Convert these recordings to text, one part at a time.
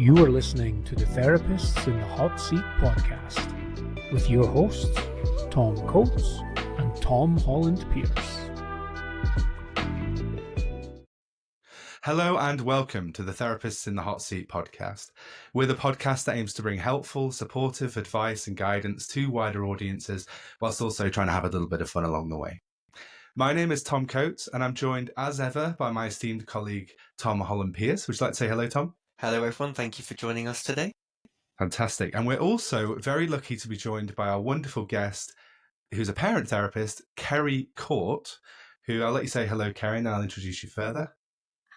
You are listening to the Therapists in the Hot Seat podcast with your hosts, Tom Coates and Tom Holland-Pierce. Hello and welcome to the Therapists in the Hot Seat podcast. We're the podcast that aims to bring helpful, supportive advice and guidance to wider audiences, whilst also trying to have a little bit of fun along the way. My name is Tom Coates, and I'm joined as ever by my esteemed colleague, Tom Holland-Pierce. Would you like to say hello, Tom? Hello, everyone. Thank you for joining us today. Fantastic. And we're also very lucky to be joined by our wonderful guest, who's a parent therapist, Kerry Court, who I'll let you say hello, Kerry, and then I'll introduce you further.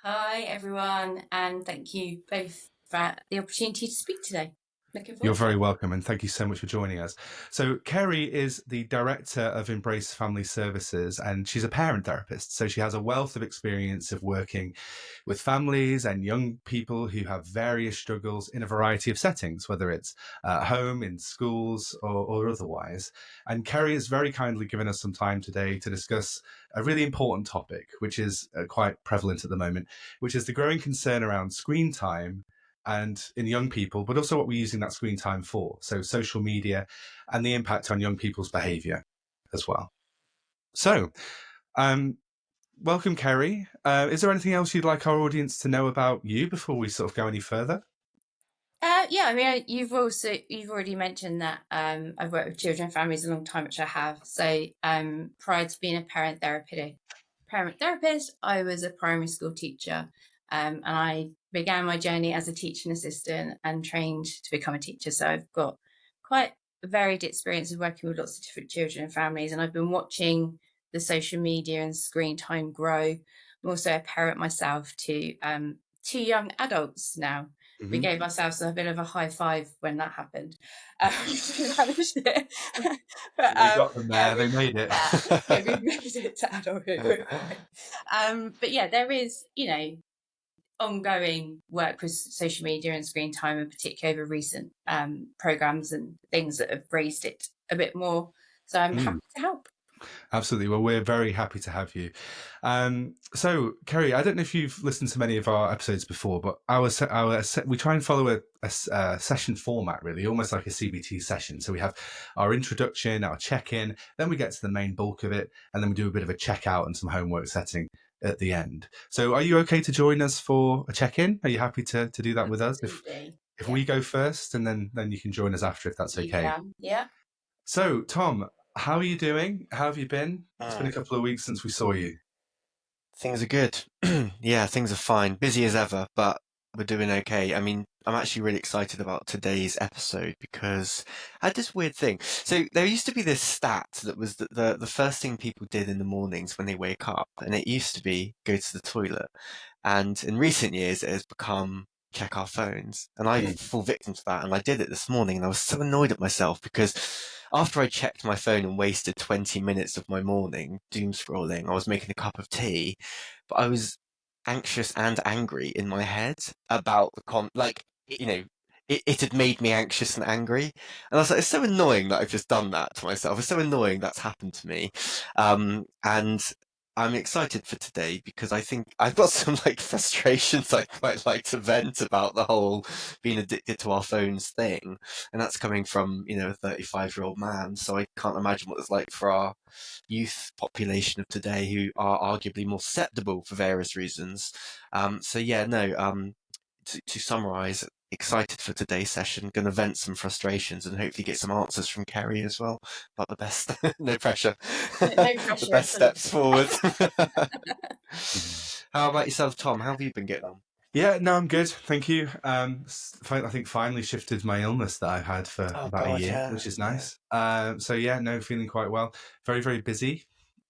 Hi, everyone, and thank you both for the opportunity to speak today. Looking forward. You're very welcome, and thank you so much for joining us. So Kerry is the Director of Embrace Family Services, and she's a parent therapist. So she has a wealth of experience of working with families and young people who have various struggles in a variety of settings, whether it's at home, in schools, or otherwise. And Kerry has very kindly given us some time today to discuss a really important topic, which is quite prevalent at the moment, which is the growing concern around screen time and in young people, but also what we're using that screen time for. So social media and the impact on young people's behaviour as well. So, welcome, Kerry. Is there anything else you'd like our audience to know about you before we sort of go any further? You've already mentioned that I've worked with children and families a long time, which I have. So prior to being a parent therapist, I was a primary school teacher, and I began my journey as a teaching assistant and trained to become a teacher. So I've got quite a varied experience of working with lots of different children and families, and I've been watching the social media and screen time grow. I'm also a parent myself to two young adults now. Mm-hmm. We gave ourselves a bit of a high five when that happened. We got them there, they made it. We made it to adulthood. But yeah, there is, ongoing work with social media and screen time, in particular over recent programs and things that have raised it a bit more. So I'm happy to help. Absolutely. Well, we're very happy to have you. So, Kerry, I don't know if you've listened to many of our episodes before, but we try and follow a session format, really, almost like a CBT session. So we have our introduction, our check-in, then we get to the main bulk of it, and then we do a bit of a check-out and some homework setting at the end. So are you okay to join us for a check-in? Are you happy to do that with us? If we go first, and then you can join us after, if that's okay. Yeah. So, Tom, how are you doing? How have you been? It's been a couple of weeks since we saw you. Things are good. Yeah, things are fine. Busy as ever, but we're doing okay. I mean, I'm actually really excited about today's episode because I had this weird thing. So there used to be this stat that was the first thing people did in the mornings when they wake up, and it used to be go to the toilet. And in recent years, it has become check our phones. And I fall victim to that. And I did it this morning, and I was so annoyed at myself because after I checked my phone and wasted 20 minutes of my morning doom scrolling, I was making a cup of tea, but I was anxious and angry in my head about it had made me anxious and angry. And I was like, it's so annoying that I've just done that to myself. It's so annoying that's happened to me. And I'm excited for today because I think I've got some frustrations I'd quite like to vent about the whole being addicted to our phones thing. And that's coming from, a 35-year-old man. So I can't imagine what it's like for our youth population of today who are arguably more susceptible for various reasons. To summarize, excited for today's session, going to vent some frustrations and hopefully get some answers from Kerry as well about the best, no pressure, the best steps forward. How about yourself, Tom? How have you been getting on? Yeah, no, I'm good. Thank you. I think finally shifted my illness that I've had for a year, which is nice. Yeah. Feeling quite well. Very, very busy.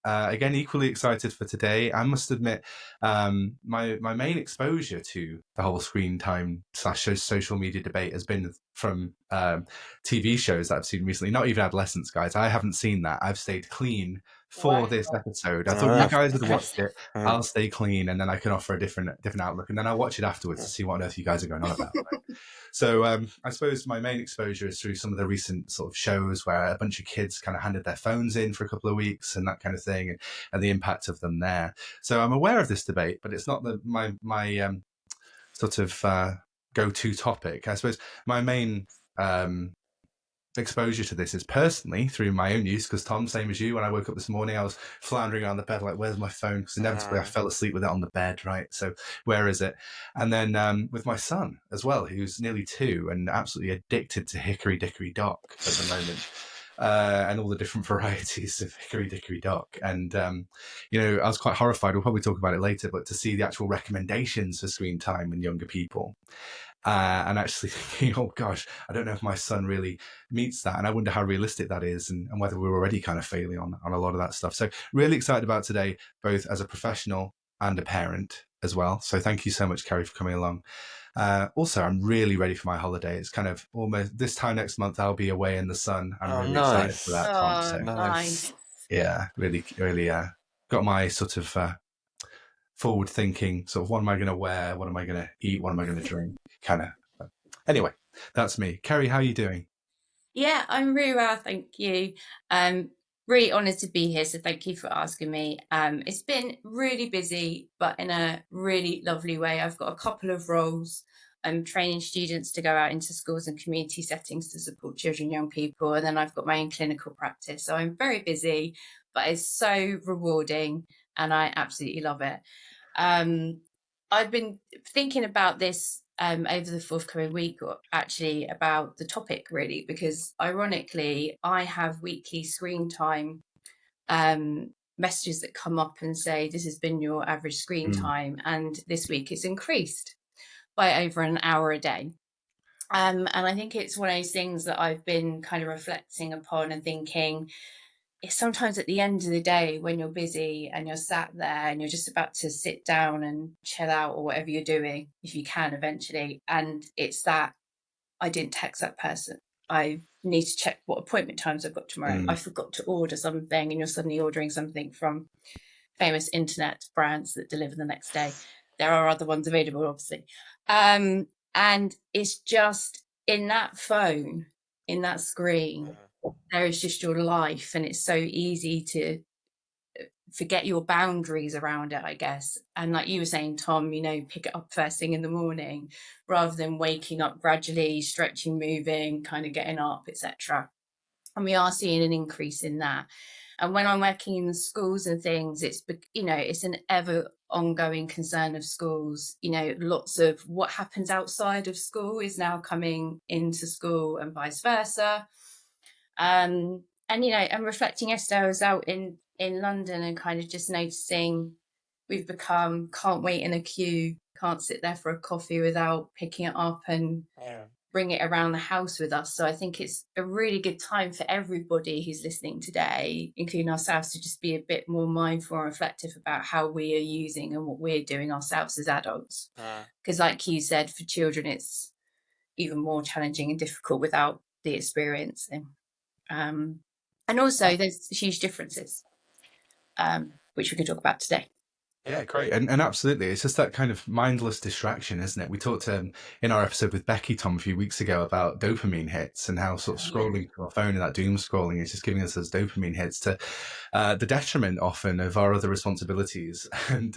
Again, equally excited for today. I must admit, my main exposure to the whole screen time / social media debate has been from TV shows that I've seen recently. Not even Adolescence, guys. I haven't seen that. I've stayed clean for this episode. I thought you guys had watched it. I'll stay clean, and then I can offer a different outlook, and then I'll watch it afterwards to see what on earth you guys are going on about. Right? So I suppose my main exposure is through some of the recent sort of shows where a bunch of kids kind of handed their phones in for a couple of weeks and that kind of thing, and the impact of them there. So I'm aware of this debate, but it's not my sort of go-to topic. I suppose my main exposure to this is personally through my own use, because Tom, same as you, when I woke up this morning, I was floundering around the bed like, where's my phone? Because inevitably I fell asleep with it on the bed, right? So where is it? And then with my son as well, who's nearly 2 and absolutely addicted to Hickory Dickory Dock at the moment. And all the different varieties of Hickory Dickory Dock. And, you know, I was quite horrified, we'll probably talk about it later, but to see the actual recommendations for screen time in younger people. And actually thinking, oh gosh, I don't know if my son really meets that. And I wonder how realistic that is, and whether we're already kind of failing on a lot of that stuff. So really excited about today, both as a professional and a parent as well. So thank you so much, Kerry, for coming along. Also, I'm really ready for my holiday. It's kind of almost this time next month, I'll be away in the sun. I'm really excited for that, Tom. So Nice. yeah, really got my sort of forward thinking, sort of what am I going to wear? What am I going to eat? What am I going to drink? Kind of. Anyway, that's me. Kerry, how are you doing? Yeah, I'm really well, thank you. Really honoured to be here, so thank you for asking me. It's been really busy, but in a really lovely way. I've got a couple of roles. I'm training students to go out into schools and community settings to support children and young people, and then I've got my own clinical practice. So I'm very busy, but it's so rewarding, and I absolutely love it. I've been thinking about this over the forthcoming week, or actually about the topic really, because ironically, I have weekly screen time messages that come up and say, this has been your average screen time. And this week it's increased by over an hour a day. And I think it's one of those things that I've been kind of reflecting upon and thinking, it's sometimes at the end of the day when you're busy and you're sat there and you're just about to sit down and chill out or whatever you're doing, if you can eventually, and it's that I didn't text that person. I need to check what appointment times I've got tomorrow. I forgot to order something, and you're suddenly ordering something from famous internet brands that deliver the next day. There are other ones available, obviously. And it's just in that phone, in that screen, there is just your life, and it's so easy to forget your boundaries around it, I guess. And like you were saying, Tom, you know, pick it up first thing in the morning rather than waking up gradually, stretching, moving, kind of getting up, etc. And we are seeing an increase in that. And when I'm working in schools and things, it's, you know, it's an ever ongoing concern of schools. You know, lots of what happens outside of school is now coming into school and vice versa. And, you know, I'm reflecting yesterday, I was out in London and kind of just noticing we've become, can't wait in a queue, can't sit there for a coffee without picking it up and bring it around the house with us. So I think it's a really good time for everybody who's listening today, including ourselves, to just be a bit more mindful and reflective about how we are using and what we're doing ourselves as adults. Because like you said, for children, it's even more challenging and difficult without the experiencing. And also there's huge differences, which we can talk about today. Yeah, great. And absolutely. It's just that kind of mindless distraction, isn't it? We talked in our episode with Becky, Tom, a few weeks ago about dopamine hits and how sort of scrolling through our phone and that doom scrolling is just giving us those dopamine hits to the detriment often of our other responsibilities. And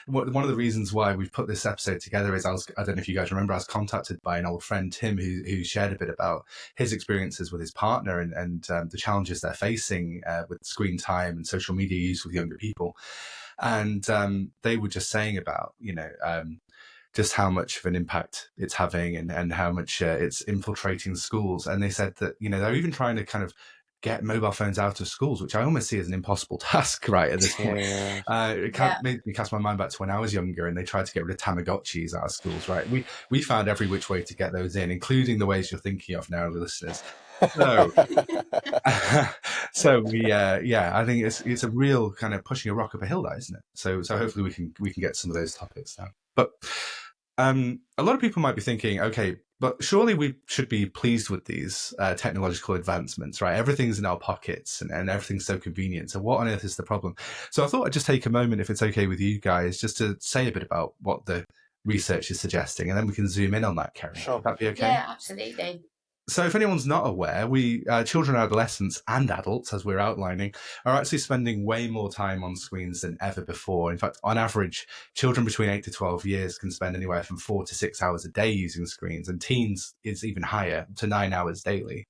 one of the reasons why we've put this episode together is I don't know if you guys remember, I was contacted by an old friend, Tim, who shared a bit about his experiences with his partner and the challenges they're facing with screen time and social media use with younger people. And they were just saying about, you know, just how much of an impact it's having and how much it's infiltrating schools. And they said that, you know, they're even trying to kind of get mobile phones out of schools, which I almost see as an impossible task right at this point. It made me cast my mind back to when I was younger and they tried to get rid of Tamagotchis out of schools, right? We found every which way to get those in, including the ways you're thinking of now, listeners. So we I think it's a real kind of pushing a rock up a hill, that, isn't it? So hopefully we can get some of those topics now. But a lot of people might be thinking, okay, but surely we should be pleased with these technological advancements, right? Everything's in our pockets and everything's so convenient. So what on earth is the problem? So I thought I'd just take a moment, if it's okay with you guys, just to say a bit about what the research is suggesting, and then we can zoom in on that, Kerry. Sure. Would that be okay? Yeah, absolutely. So if anyone's not aware, we children, adolescents and adults, as we're outlining, are actually spending way more time on screens than ever before. In fact, on average, children between 8 to 12 years can spend anywhere from 4 to 6 hours a day using screens, and teens is even higher, to 9 hours daily.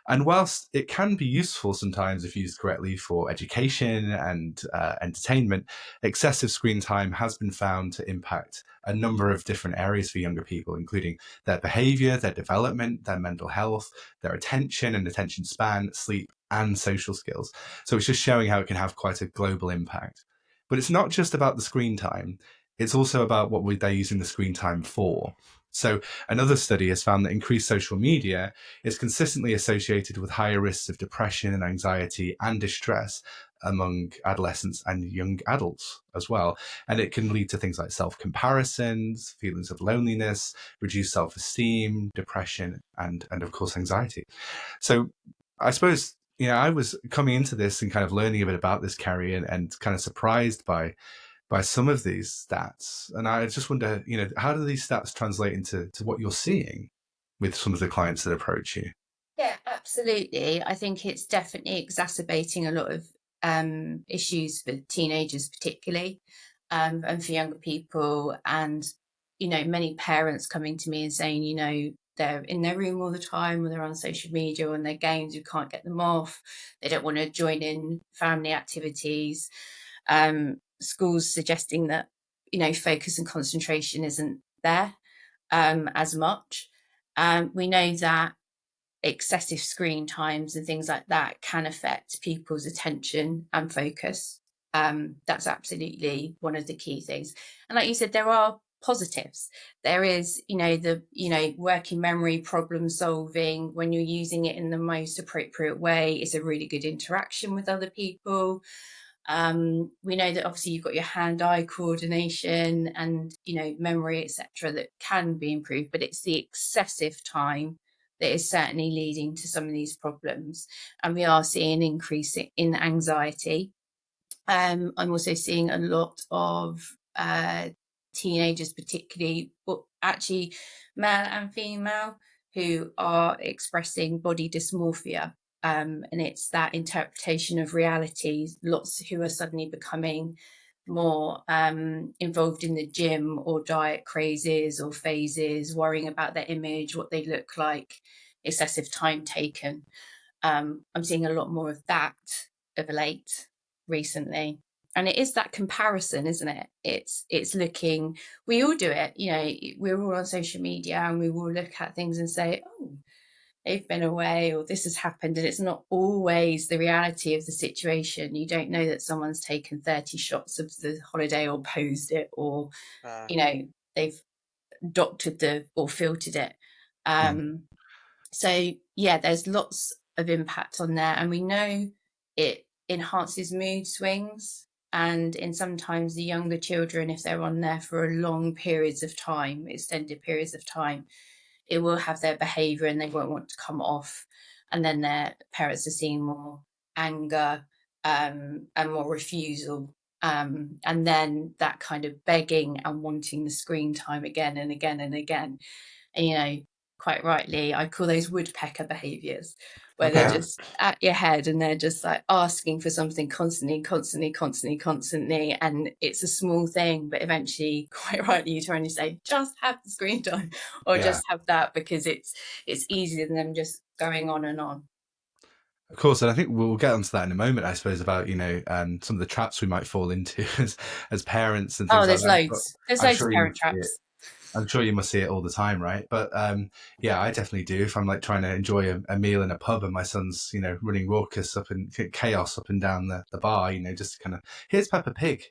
And whilst it can be useful sometimes if used correctly for education and entertainment, excessive screen time has been found to impact a number of different areas for younger people, including their behavior, their development, their mental health, their attention and attention span, sleep, and social skills. So it's just showing how it can have quite a global impact. But it's not just about the screen time. It's also about what they're using the screen time for. So another study has found that increased social media is consistently associated with higher risks of depression and anxiety and distress among adolescents and young adults as well. And it can lead to things like self-comparisons, feelings of loneliness, reduced self-esteem, depression, and of course, anxiety. So I suppose, I was coming into this and kind of learning a bit about this, Carrie, and kind of surprised by some of these stats. And I just wonder, how do these stats translate into what you're seeing with some of the clients that approach you? Yeah, absolutely. I think it's definitely exacerbating a lot of issues for teenagers, particularly, and for younger people. And, many parents coming to me and saying, they're in their room all the time, or they're on social media, or on their games, you can't get them off. They don't want to join in family activities. Schools suggesting that, focus and concentration isn't there as much. We know that excessive screen times and things like that can affect people's attention and focus. That's absolutely one of the key things. And like you said, there are positives. There is, working memory, problem solving. When you're using it in the most appropriate way, it's a really good interaction with other people. We know that obviously you've got your hand-eye coordination and memory, etc., that can be improved, but it's the excessive time that is certainly leading to some of these problems. And we are seeing an increase in anxiety. I'm also seeing a lot of teenagers, particularly, but actually male and female, who are expressing body dysmorphia. And it's that interpretation of reality. Lots who are suddenly becoming more involved in the gym or diet crazes or phases, worrying about their image, what they look like, excessive time taken. I'm seeing a lot more of that of late recently. And it is that comparison, isn't it? It's looking, we all do it, we're all on social media and we will look at things and say, oh, they've been away or this has happened. And it's not always the reality of the situation. You don't know that someone's taken 30 shots of the holiday or posed it, or, they've doctored or filtered it. So yeah, there's lots of impact on there, and we know it enhances mood swings. And in sometimes the younger children, if they're on there for long periods of time, extended periods of time, it will have their behavior and they won't want to come off. And then their parents are seeing more anger and more refusal. And then that kind of begging and wanting the screen time again and again and again. And, quite rightly, I call those woodpecker behaviors, where they're just at your head and they're just like asking for something constantly, constantly, constantly, constantly. And it's a small thing, but eventually, quite rightly, you turn and say, just have the screen time, or just have that, because it's easier than them just going on and on. Of course, and I think we'll get onto that in a moment, I suppose, about, some of the traps we might fall into as parents and things like there's that. loads. There's loads of parent traps. I'm sure you must see it all the time, right? But yeah, I definitely do. If I'm like trying to enjoy a meal in a pub and my son's, running raucous up and chaos up and down the bar, just kind of, here's Peppa Pig,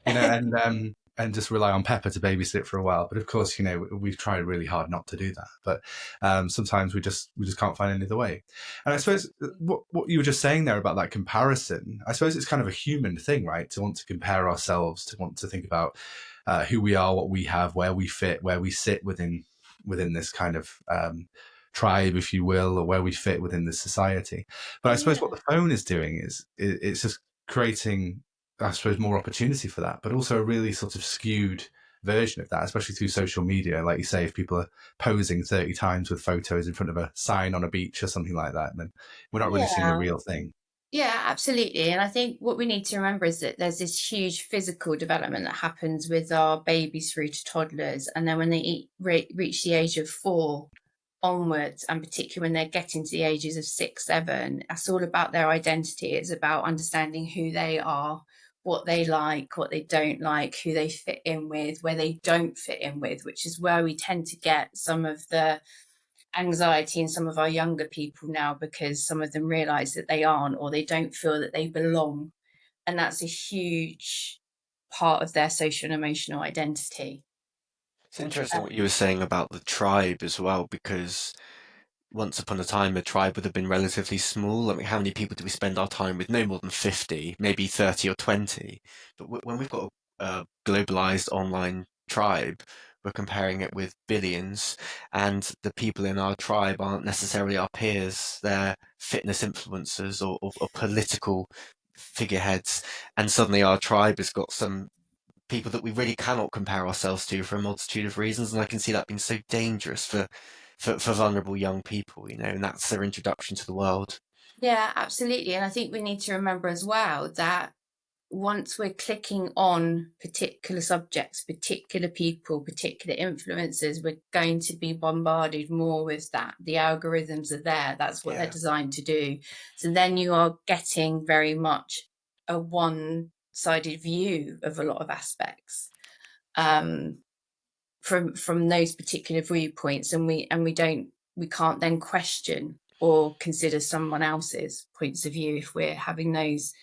and just rely on Peppa to babysit for a while. But of course, we've tried really hard not to do that. But sometimes we just can't find any other way. And I suppose what you were just saying there about that comparison, I suppose it's kind of a human thing, right? To want to compare ourselves, to want to think about who we are, what we have, where we fit, where we sit within this kind of tribe, if you will, or where we fit within the society. But I suppose what the phone is doing is it's just creating, I suppose, more opportunity for that, but also a really sort of skewed version of that, especially through social media. Like you say, if people are posing 30 times with photos in front of a sign on a beach or something like that, then we're not really seeing the real thing. Yeah, absolutely. And I think what we need to remember is that there's this huge physical development that happens with our babies through to toddlers. And then when they reach the age of 4 onwards, and particularly when they're getting to the ages of 6, 7, that's all about their identity. It's about understanding who they are, what they like, what they don't like, who they fit in with, where they don't fit in with, which is where we tend to get some of the anxiety in some of our younger people now, because some of them realize that they aren't, or they don't feel that they belong. And that's a huge part of their social and emotional identity. It's interesting what you were saying about the tribe as well, because once upon a time, a tribe would have been relatively small. I mean, how many people do we spend our time with? No more than 50, maybe 30 or 20. But when we've got a globalized online tribe, we're comparing it with billions, and the people in our tribe aren't necessarily our peers. They're fitness influencers or political figureheads. And suddenly our tribe has got some people that we really cannot compare ourselves to for a multitude of reasons. And I can see that being so dangerous for vulnerable young people, and that's their introduction to the world. Yeah, absolutely. And I think we need to remember as well that once we're clicking on particular subjects, particular people, particular influencers, we're going to be bombarded more with that. The algorithms are there. That's what they're designed to do. So then you are getting very much a one-sided view of a lot of aspects from those particular viewpoints, and we can't then question or consider someone else's points of view if we're having those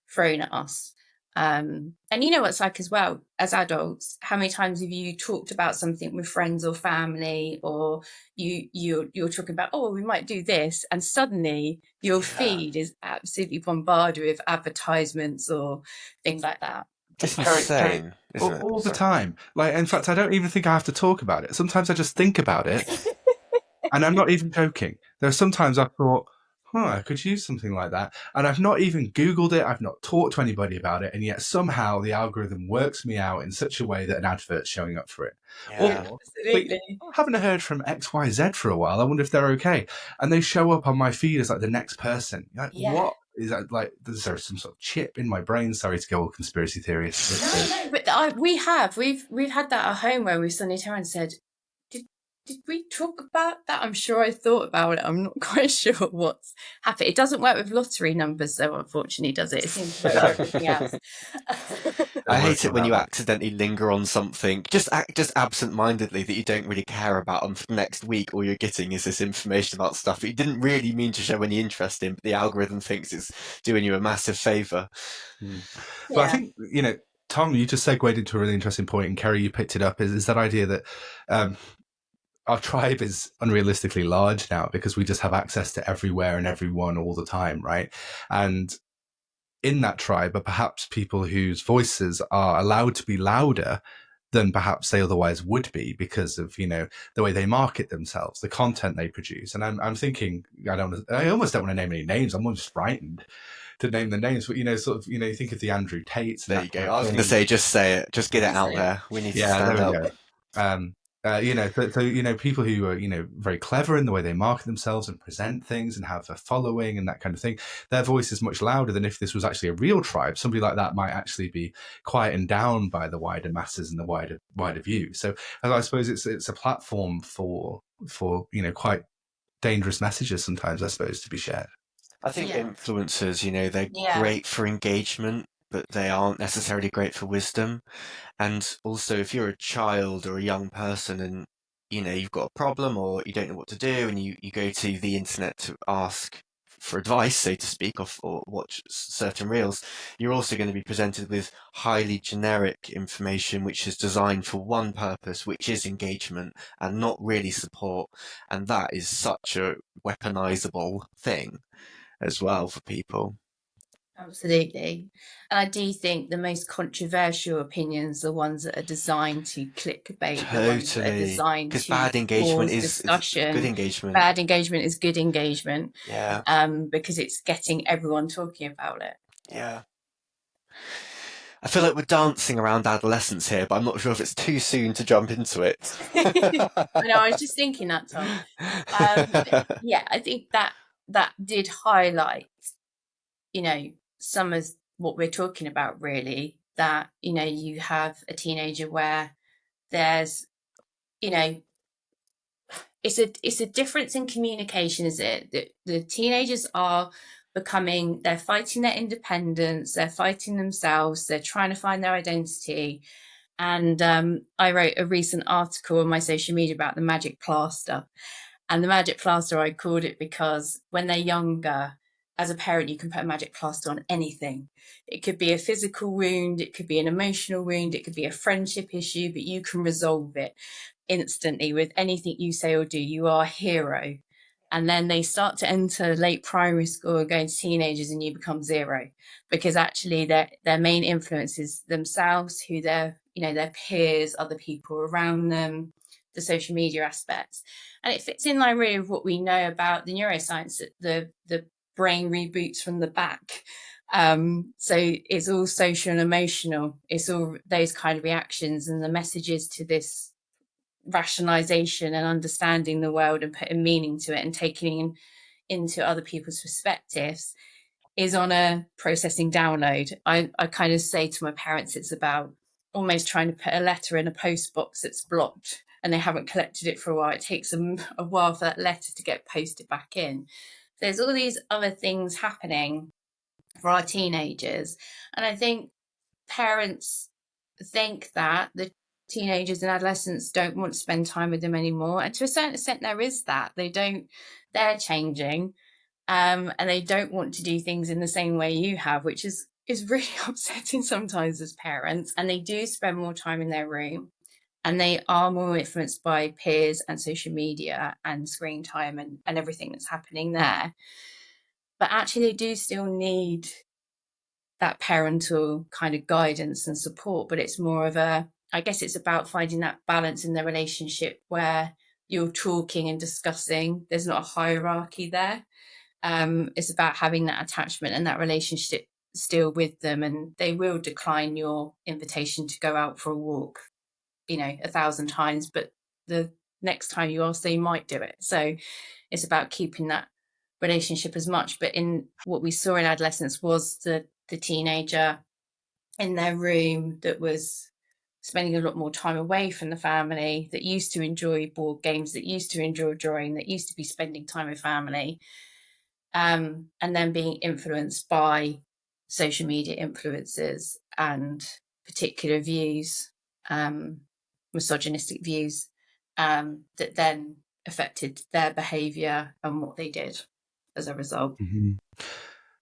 thrown at us. And you know what it's like as well, as adults, how many times have you talked about something with friends or family, or you're talking about, oh, we might do this, and suddenly your feed is absolutely bombarded with advertisements or things like that. It's insane, isn't it? All the time. Like, in fact, I don't even think I have to talk about it. Sometimes I just think about it, and I'm not even joking. There are sometimes I've thought, I could use something like that. And I've not even Googled it. I've not talked to anybody about it. And yet somehow the algorithm works me out in such a way that an advert's showing up for it. Yeah. Or, I haven't heard from XYZ for a while. I wonder if they're okay. And they show up on my feed as like the next person. Like, what? Is that like, is there some sort of chip in my brain? Sorry to go all conspiracy theorist. No, but we've had that at home where we've suddenly turned and said, did we talk about that? I'm sure I thought about it. I'm not quite sure what's happened. It doesn't work with lottery numbers, though, unfortunately, does it? It seems to work with everything else. I hate it when you accidentally linger on something, just absent-mindedly, that you don't really care about, and for next week all you're getting is this information about stuff that you didn't really mean to show any interest in, but the algorithm thinks it's doing you a massive favour. But I think, Tom, you just segued into a really interesting point, and Kerry, you picked it up, is that idea that our tribe is unrealistically large now because we just have access to everywhere and everyone all the time, right? And in that tribe are perhaps people whose voices are allowed to be louder than perhaps they otherwise would be because of, the way they market themselves, the content they produce. And I'm thinking, I almost don't want to name any names. I'm almost frightened to name the names, but you think of the Andrew Tates. There you go. I was going to say, just say it, just get it out there. We need to stand up. So people who are, very clever in the way they market themselves and present things and have a following and that kind of thing, their voice is much louder than if this was actually a real tribe. Somebody like that might actually be quietened down by the wider masses and the wider view. So I suppose it's a platform for quite dangerous messages sometimes, I suppose, to be shared. I think influencers, they're great for engagement, but they aren't necessarily great for wisdom. And also, if you're a child or a young person and, you've got a problem or you don't know what to do, and you go to the internet to ask for advice, so to speak, or watch certain reels, you're also going to be presented with highly generic information, which is designed for one purpose, which is engagement and not really support. And that is such a weaponizable thing as well for people. Absolutely. And I do think the most controversial opinions are the ones that are designed to clickbait. Totally. The ones that are designed because to bad engagement cause discussion. Good engagement. Bad engagement is good engagement. Yeah. Because it's getting everyone talking about it. Yeah. I feel like we're dancing around adolescence here, but I'm not sure if it's too soon to jump into it. I know, I was just thinking that, Tom. But yeah, I think that did highlight, some of what we're talking about, really, that, you have a teenager where there's, you know, it's a difference in communication, is it? The teenagers are they're fighting their independence, they're fighting themselves, they're trying to find their identity. And I wrote a recent article on my social media about the magic plaster. And the magic plaster, I called it because when they're younger, as a parent, you can put a magic plaster on anything. It could be a physical wound, it could be an emotional wound, it could be a friendship issue, but you can resolve it instantly with anything you say or do. You are a hero. And then they start to enter late primary school and go into teenagers, and you become zero, because actually their main influence is themselves, who their peers, other people around them, the social media aspects. And it fits in line really with what we know about the neuroscience, that the brain reboots from the back. So it's all social and emotional. It's all those kind of reactions, and the messages to this rationalization and understanding the world and putting meaning to it and taking into other people's perspectives is on a processing download. I kind of say to my parents, it's about almost trying to put a letter in a post box that's blocked and they haven't collected it for a while. It takes them a while for that letter to get posted back in. There's all these other things happening for our teenagers. And I think parents think that the teenagers and adolescents don't want to spend time with them anymore. And to a certain extent, there is that. They're changing, and they don't want to do things in the same way you have, which is really upsetting sometimes as parents. And they do spend more time in their room, and they are more influenced by peers and social media and screen time and everything that's happening there. But actually, they do still need that parental kind of guidance and support. But it's more of I guess it's about finding that balance in the relationship where you're talking and discussing. There's not a hierarchy there. It's about having that attachment and that relationship still with them, and they will decline your invitation to go out for a walk, 1,000 times, but the next time you ask, they might do it. So it's about keeping that relationship as much. But in what we saw in adolescence was the teenager in their room that was spending a lot more time away from the family, that used to enjoy board games, that used to enjoy drawing, that used to be spending time with family, and then being influenced by social media influences and particular views, misogynistic views, that then affected their behaviour and what they did as a result. Mm-hmm.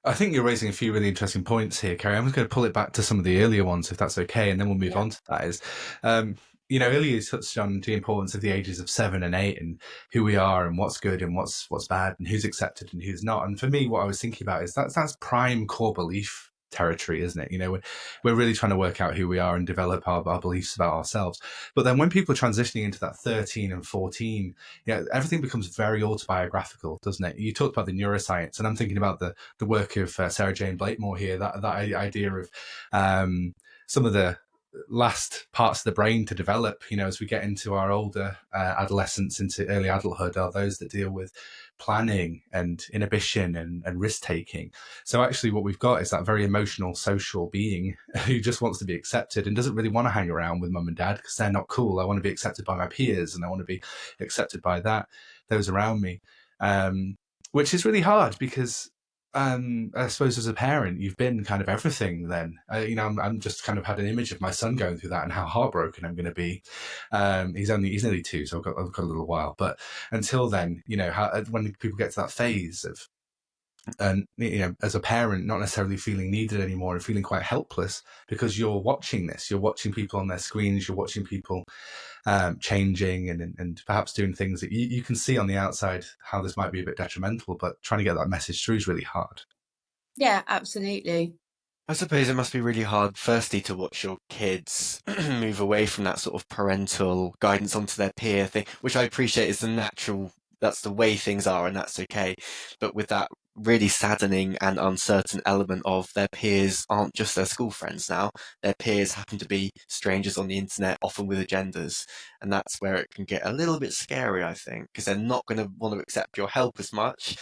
I think you're raising a few really interesting points here, Kerry. I'm just going to pull it back to some of the earlier ones, if that's okay, and then we'll move on to that. Earlier you touched on the importance of the ages of 7 and 8 and who we are and what's good and what's bad and who's accepted and who's not. And for me, what I was thinking about is that's prime core belief territory, isn't it? We're really trying to work out who we are and develop our beliefs about ourselves. But then when people are transitioning into that 13 and 14, everything becomes very autobiographical, doesn't it? You talked about the neuroscience, and I'm thinking about the work of Sarah Jane Blakemore here, that idea of some of the last parts of the brain to develop, as we get into our older adolescence, into early adulthood, are those that deal with planning and inhibition and risk-taking. So actually what we've got is that very emotional, social being who just wants to be accepted and doesn't really want to hang around with mum and dad because they're not cool. I want to be accepted by my peers and I want to be accepted by those around me, which is really hard because I suppose as a parent, you've been kind of everything then. I'm just kind of had an image of my son going through that and how heartbroken I'm going to be. He's nearly 2, so I've got a little while. But until then, when people get to that phase of, and as a parent, not necessarily feeling needed anymore and feeling quite helpless because you're watching this, you're watching people on their screens, you're watching people changing and perhaps doing things that you can see on the outside how this might be a bit detrimental, but trying to get that message through is really hard. Yeah, absolutely. I suppose it must be really hard, firstly, to watch your kids move away from that sort of parental guidance onto their peer thing, which I appreciate is that's the way things are and that's okay. But with that really saddening and uncertain element of their peers aren't just their school friends now. Their peers happen to be strangers on the internet, often with agendas. And that's where it can get a little bit scary, I think, because they're not going to want to accept your help as much.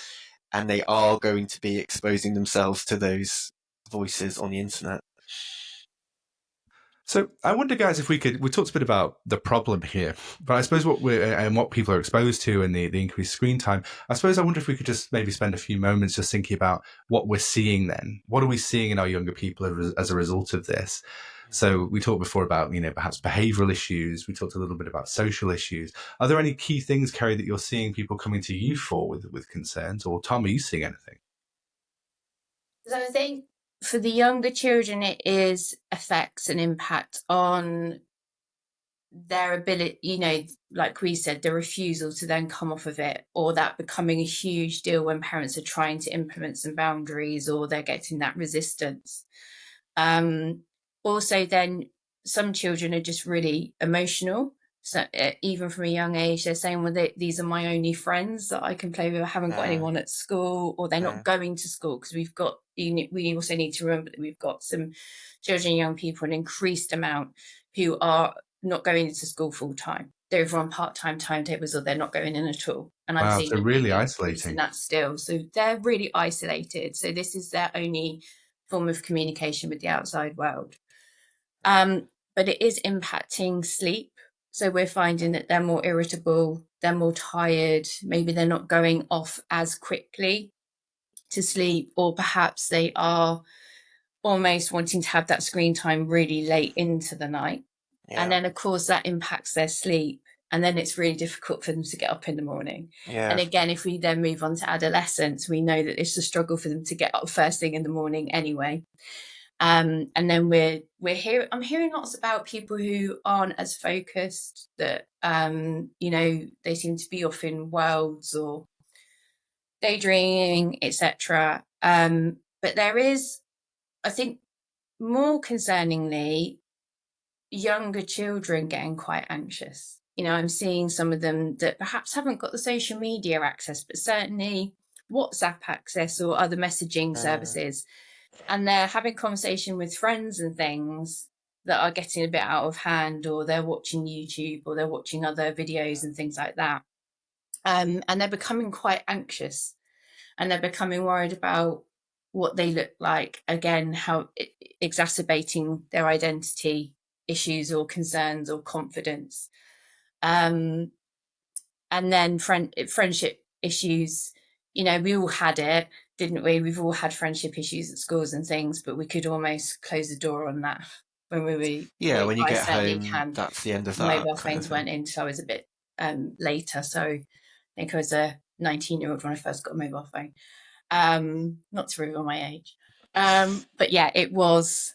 And they are going to be exposing themselves to those voices on the internet. So I wonder, guys, if we talked a bit about the problem here, but I suppose what people are exposed to and the increased screen time, I wonder if we could just maybe spend a few moments just thinking about what we're seeing then. What are we seeing in our younger people as a result of this? So we talked before about, perhaps behavioural issues. We talked a little bit about social issues. Are there any key things, Kerry, that you're seeing people coming to you for with concerns? Or Tom, are you seeing anything? So I think for the younger children, it is affects an impact on their ability, like we said, the refusal to then come off of it, or that becoming a huge deal when parents are trying to implement some boundaries or they're getting that resistance. Also, then some children are just really emotional. So even from a young age, they're saying, well, these are my only friends that I can play with. I haven't got anyone at school, or they're not going to school because we also need to remember that we've got some children and young people, an increased amount who are not going into school full time. They're either on part-time timetables or they're not going in at all. And I've seen so really in isolating that still. So they're really isolated. So this is their only form of communication with the outside world. But it is impacting sleep. So we're finding that they're more irritable, they're more tired, maybe they're not going off as quickly to sleep, or perhaps they are almost wanting to have that screen time really late into the night. Yeah. And then, of course, that impacts their sleep. And then it's really difficult for them to get up in the morning. Yeah. And again, if we then move on to adolescence, we know that it's a struggle for them to get up first thing in the morning anyway. And then I'm hearing lots about people who aren't as focused, that, they seem to be off in worlds or daydreaming, etc. But there is, I think, more concerningly, younger children getting quite anxious. I'm seeing some of them that perhaps haven't got the social media access, but certainly WhatsApp access or other messaging services. And they're having conversation with friends and things that are getting a bit out of hand, or they're watching YouTube or they're watching other videos and things like that. And they're becoming quite anxious, and they're becoming worried about what they look like, again, how exacerbating their identity issues or concerns or confidence. And then friendship issues, we all had it, didn't we? We've all had friendship issues at schools and things, but we could almost close the door on that when we were. When you get home, that's the end of that. Mobile phones went in, so I was a bit later. So I think I was a 19-year-old when I first got a mobile phone. Not to reveal my age. But yeah, it was,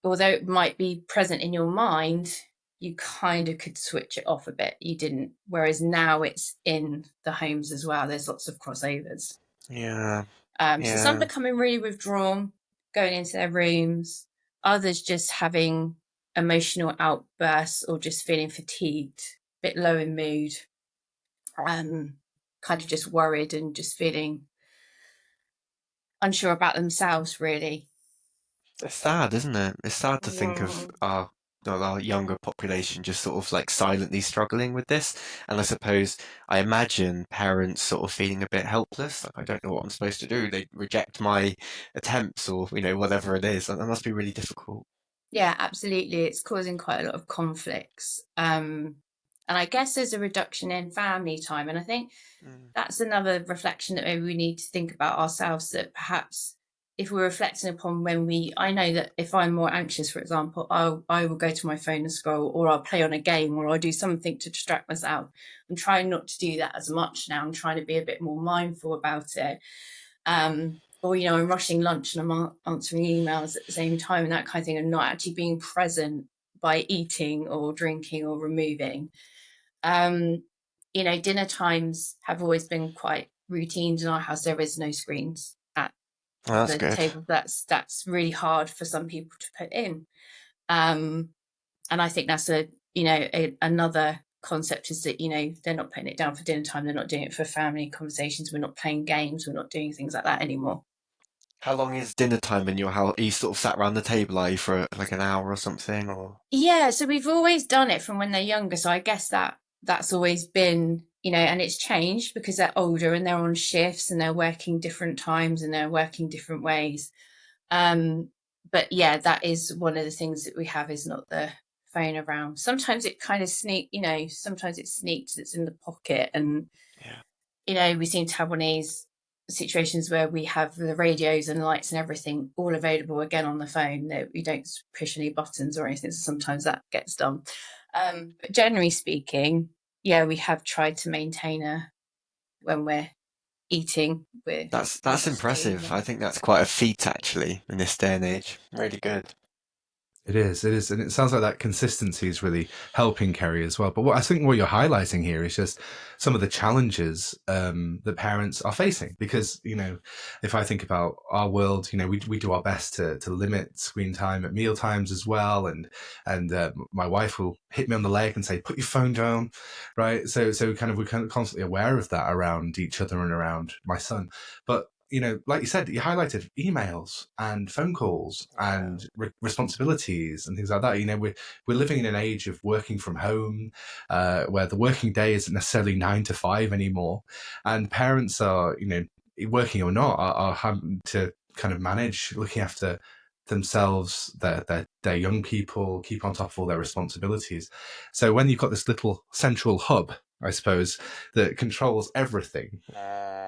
although it might be present in your mind, you kind of could switch it off a bit. You didn't. Whereas now it's in the homes as well. There's lots of crossovers. Yeah. So some becoming really withdrawn, going into their rooms. Others just having emotional outbursts or just feeling fatigued, a bit low in mood. Kind of just worried and just feeling unsure about themselves, really. It's sad, isn't it? It's sad to think of our younger population just sort of like silently struggling with this. And I imagine parents sort of feeling a bit helpless. Like, I don't know what I'm supposed to do. They reject my attempts, or, whatever it is. That must be really difficult. Yeah, absolutely. It's causing quite a lot of conflicts. And I guess there's a reduction in family time. And I think that's another reflection that maybe we need to think about ourselves, that perhaps if we're reflecting upon I know that if I'm more anxious, for example, I will go to my phone and scroll, or I'll play on a game, or I'll do something to distract myself. I'm trying not to do that as much now. I'm trying to be a bit more mindful about it. Or, I'm rushing lunch and I'm answering emails at the same time and that kind of thing, and not actually being present by eating or drinking or removing. Dinner times have always been quite routine in our house. There is no screens at the table. That's really hard for some people to put in. And I think that's another concept is that, they're not putting it down for dinner time, they're not doing it for family conversations, we're not playing games, we're not doing things like that anymore. How long is dinner time in your house? Are you sort of sat around the table, are you, for like an hour or something, or? Yeah, so we've always done it from when they're younger, so I guess that's always been, and it's changed because they're older and they're on shifts and they're working different times and they're working different ways. But yeah, that is one of the things that we have, is not the phone around. Sometimes it kind of sometimes it sneaks, it's in the pocket, and we seem to have one of these situations where we have the radios and lights and everything all available again on the phone, that we don't push any buttons or anything, so sometimes that gets done. But generally speaking, yeah, we have tried to maintain when we're eating, That's impressive. I think that's quite a feat, actually, in this day and age. Really good. It is, and it sounds like that consistency is really helping Kerry as well. But what I think what you're highlighting here is just some of the challenges that parents are facing, because if I think about our world, we do our best to limit screen time at meal times as well, and my wife will hit me on the leg and say, "Put your phone down," right? So we're kind of constantly aware of that around each other and around my son, but like you said, you highlighted emails and phone calls and responsibilities and things like that. We're living in an age of working from home, where the working day isn't necessarily 9 to 5 anymore, and parents are, working or not, are having to kind of manage looking after themselves, their young people, keep on top of all their responsibilities. So when you've got this little central hub, I suppose, that controls everything,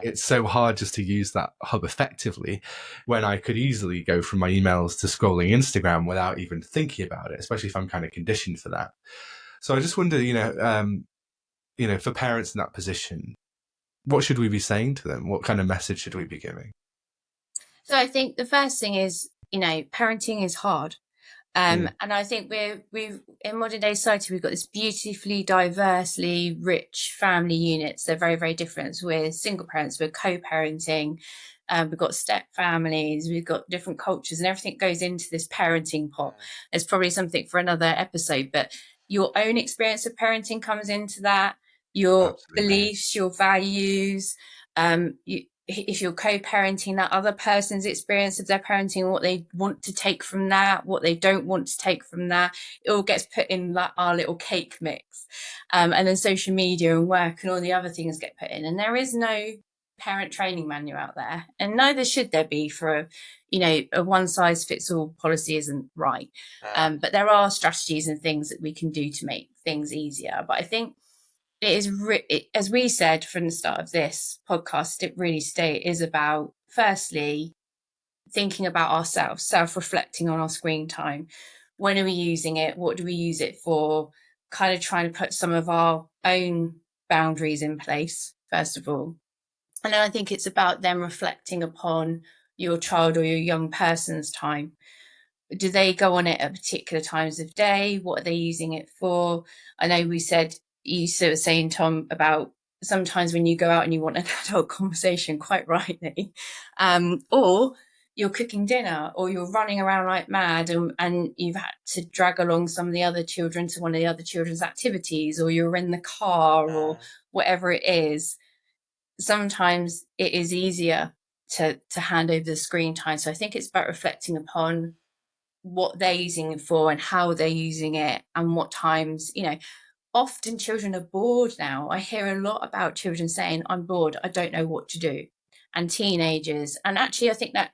it's so hard just to use that hub effectively, when I could easily go from my emails to scrolling Instagram without even thinking about it, especially if I'm kind of conditioned for that. So I just wonder, for parents in that position, what should we be saying to them? What kind of message should we be giving? So I think the first thing is, parenting is hard. And I think we've in modern day society, we've got this beautifully, diversely rich family units. They're very, very different. We're single parents, we're co-parenting, we've got step families, we've got different cultures, and everything goes into this parenting pot. There's probably something for another episode, but your own experience of parenting comes into that, your Absolutely. beliefs, your values, if you're co-parenting, that other person's experience of their parenting, what they want to take from that, what they don't want to take from that, it all gets put in our little cake mix. And then social media and work and all the other things get put in. And there is no parent training manual out there, and neither should there be. For a one size fits all policy isn't right. But there are strategies and things that we can do to make things easier. But I think it is, as we said from the start of this podcast, it really is about, firstly, thinking about ourselves, self-reflecting on our screen time. When are we using it? What do we use it for? Kind of trying to put some of our own boundaries in place, first of all. And then I think it's about them reflecting upon your child or your young person's time. Do they go on it at particular times of day? What are they using it for? I know you sort of saying, Tom, about sometimes when you go out and you want an adult conversation, quite rightly, or you're cooking dinner or you're running around like mad, and you've had to drag along some of the other children to one of the other children's activities, or you're in the car or whatever it is. Sometimes it is easier to hand over the screen time. So I think it's about reflecting upon what they're using it for and how they're using it, and what times, often children are bored now. I hear a lot about children saying, "I'm bored, I don't know what to do," and teenagers. And actually, I think that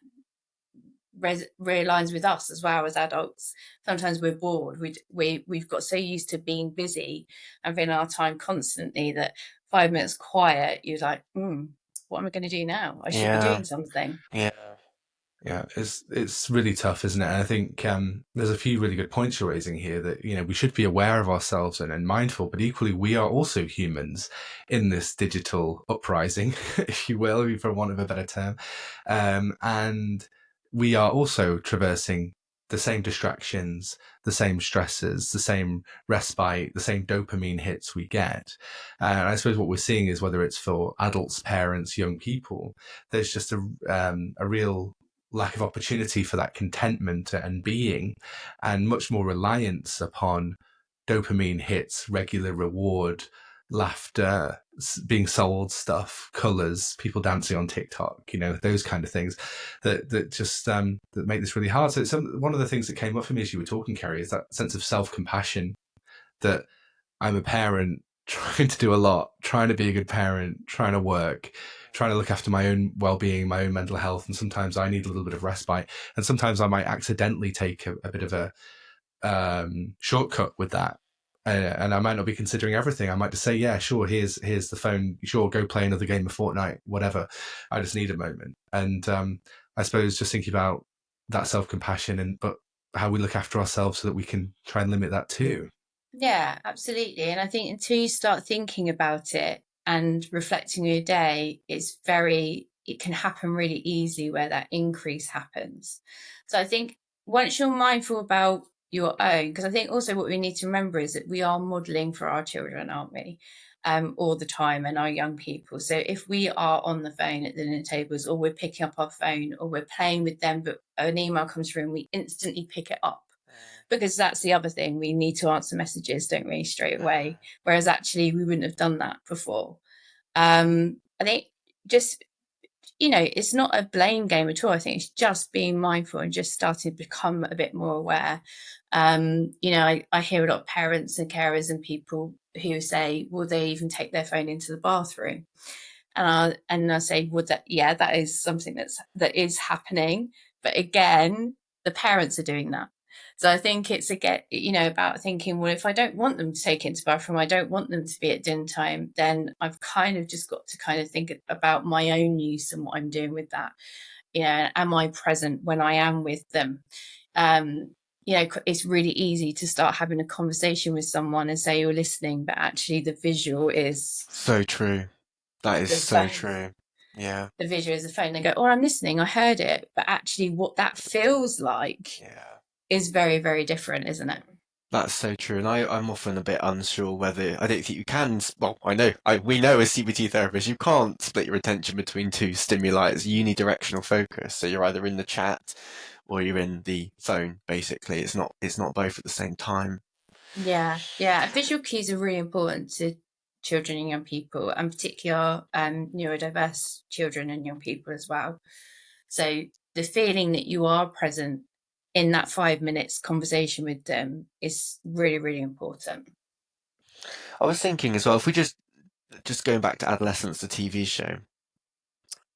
realigns with us as well as adults. Sometimes we're bored. We've got so used to being busy and filling our time constantly that 5 minutes quiet, you're like, what am I going to do now? I should be doing something. Yeah, it's really tough, isn't it? And I think there's a few really good points you're raising here, that we should be aware of ourselves and mindful, but equally we are also humans in this digital uprising, if you will, for want of a better term, and we are also traversing the same distractions, the same stresses, the same respite, the same dopamine hits we get. And I suppose what we're seeing is, whether it's for adults, parents, young people, there's just a real lack of opportunity for that contentment and being, and much more reliance upon dopamine hits, regular reward, laughter, being sold stuff, colors, people dancing on TikTok, those kind of things that just that make this really hard. So one of the things that came up for me as you were talking, Kerry, is that sense of self-compassion, that I'm a parent trying to do a lot, trying to be a good parent, trying to work, trying to look after my own well-being, my own mental health. And sometimes I need a little bit of respite. And sometimes I might accidentally take a bit of a shortcut with that. And I might not be considering everything. I might just say, yeah, sure, here's the phone. Sure, go play another game of Fortnite, whatever. I just need a moment. And I suppose just thinking about that self-compassion, but how we look after ourselves so that we can try and limit that too. Yeah, absolutely. And I think until you start thinking about it and reflecting on your day, it can happen really easily where that increase happens. So I think once you're mindful about your own, because I think also what we need to remember is that we are modeling for our children, aren't we? All the time, and our young people. So if we are on the phone at the dinner tables, or we're picking up our phone, or we're playing with them, but an email comes through and we instantly pick it up, because that's the other thing, we need to answer messages, don't we, straight away, whereas actually we wouldn't have done that before. I think just, it's not a blame game at all. I think it's just being mindful and just starting to become a bit more aware. I hear a lot of parents and carers and people who say, will they even take their phone into the bathroom? And I say, that is something that is happening. But again, the parents are doing that. So I think it's about thinking, well, if I don't want them to take it into the bathroom, I don't want them to be at dinner time, then I've kind of just got to kind of think about my own use and what I'm doing with that. Am I present when I am with them? It's really easy to start having a conversation with someone and say you're listening, but actually the visual is so true. That is so true. Yeah. The visual is the phone. They go, oh, I'm listening, I heard it. But actually what that feels like is very, very different, isn't it? That's so true. And I'm often a bit unsure whether, I don't think you can, well, we know as CBT therapists, you can't split your attention between two stimuli. It's unidirectional focus. So you're either in the chat or you're in the phone, basically. It's not both at the same time. Yeah. Visual cues are really important to children and young people, and particularly neurodiverse children and young people as well. So the feeling that you are present in that 5 minutes conversation with them is really, really important. I was thinking as well, if we just going back to Adolescence, the TV show.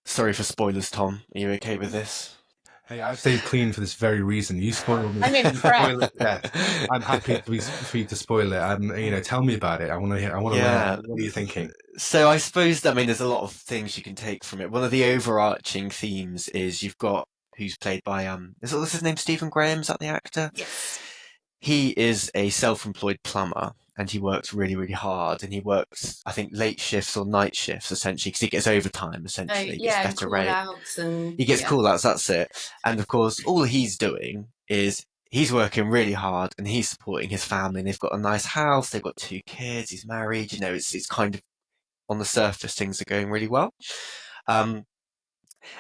Sorry for spoilers, Tom. Are you okay with this? Hey, I've stayed clean for this very reason. You spoiled me. I'm impressed. I'm happy for you to spoil it. Tell me about it. I want to hear. I want to learn. What are you thinking? So I suppose there's a lot of things you can take from it. One of the overarching themes is you've got who's played by is his name Stephen Graham? Is that the actor? Yes. He is a self-employed plumber, and he works really, really hard. And he works, I think, late shifts or night shifts essentially, because he gets overtime essentially. He gets better rate. He gets call-outs. That's it. And of course, all he's doing is he's working really hard, and he's supporting his family. And they've got a nice house. They've got 2 kids. He's married. It's kind of on the surface things are going really well.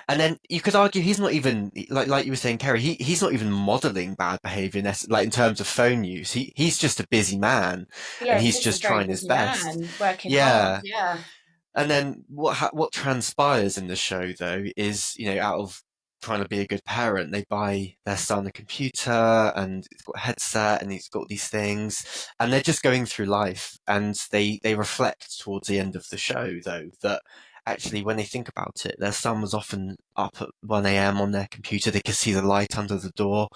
And then you could argue he's not even like you were saying, Kerry. He's not even modelling bad behaviour, like in terms of phone use. He's just a busy man, and he's just trying his best, working hard. Yeah. And then what transpires in the show though is out of trying to be a good parent, they buy their son a computer, and it's got a headset, and he's got these things, and they're just going through life, and they reflect towards the end of the show though that. Actually, when they think about it, their son was often up at 1 a.m. on their computer. They could see the light under the door.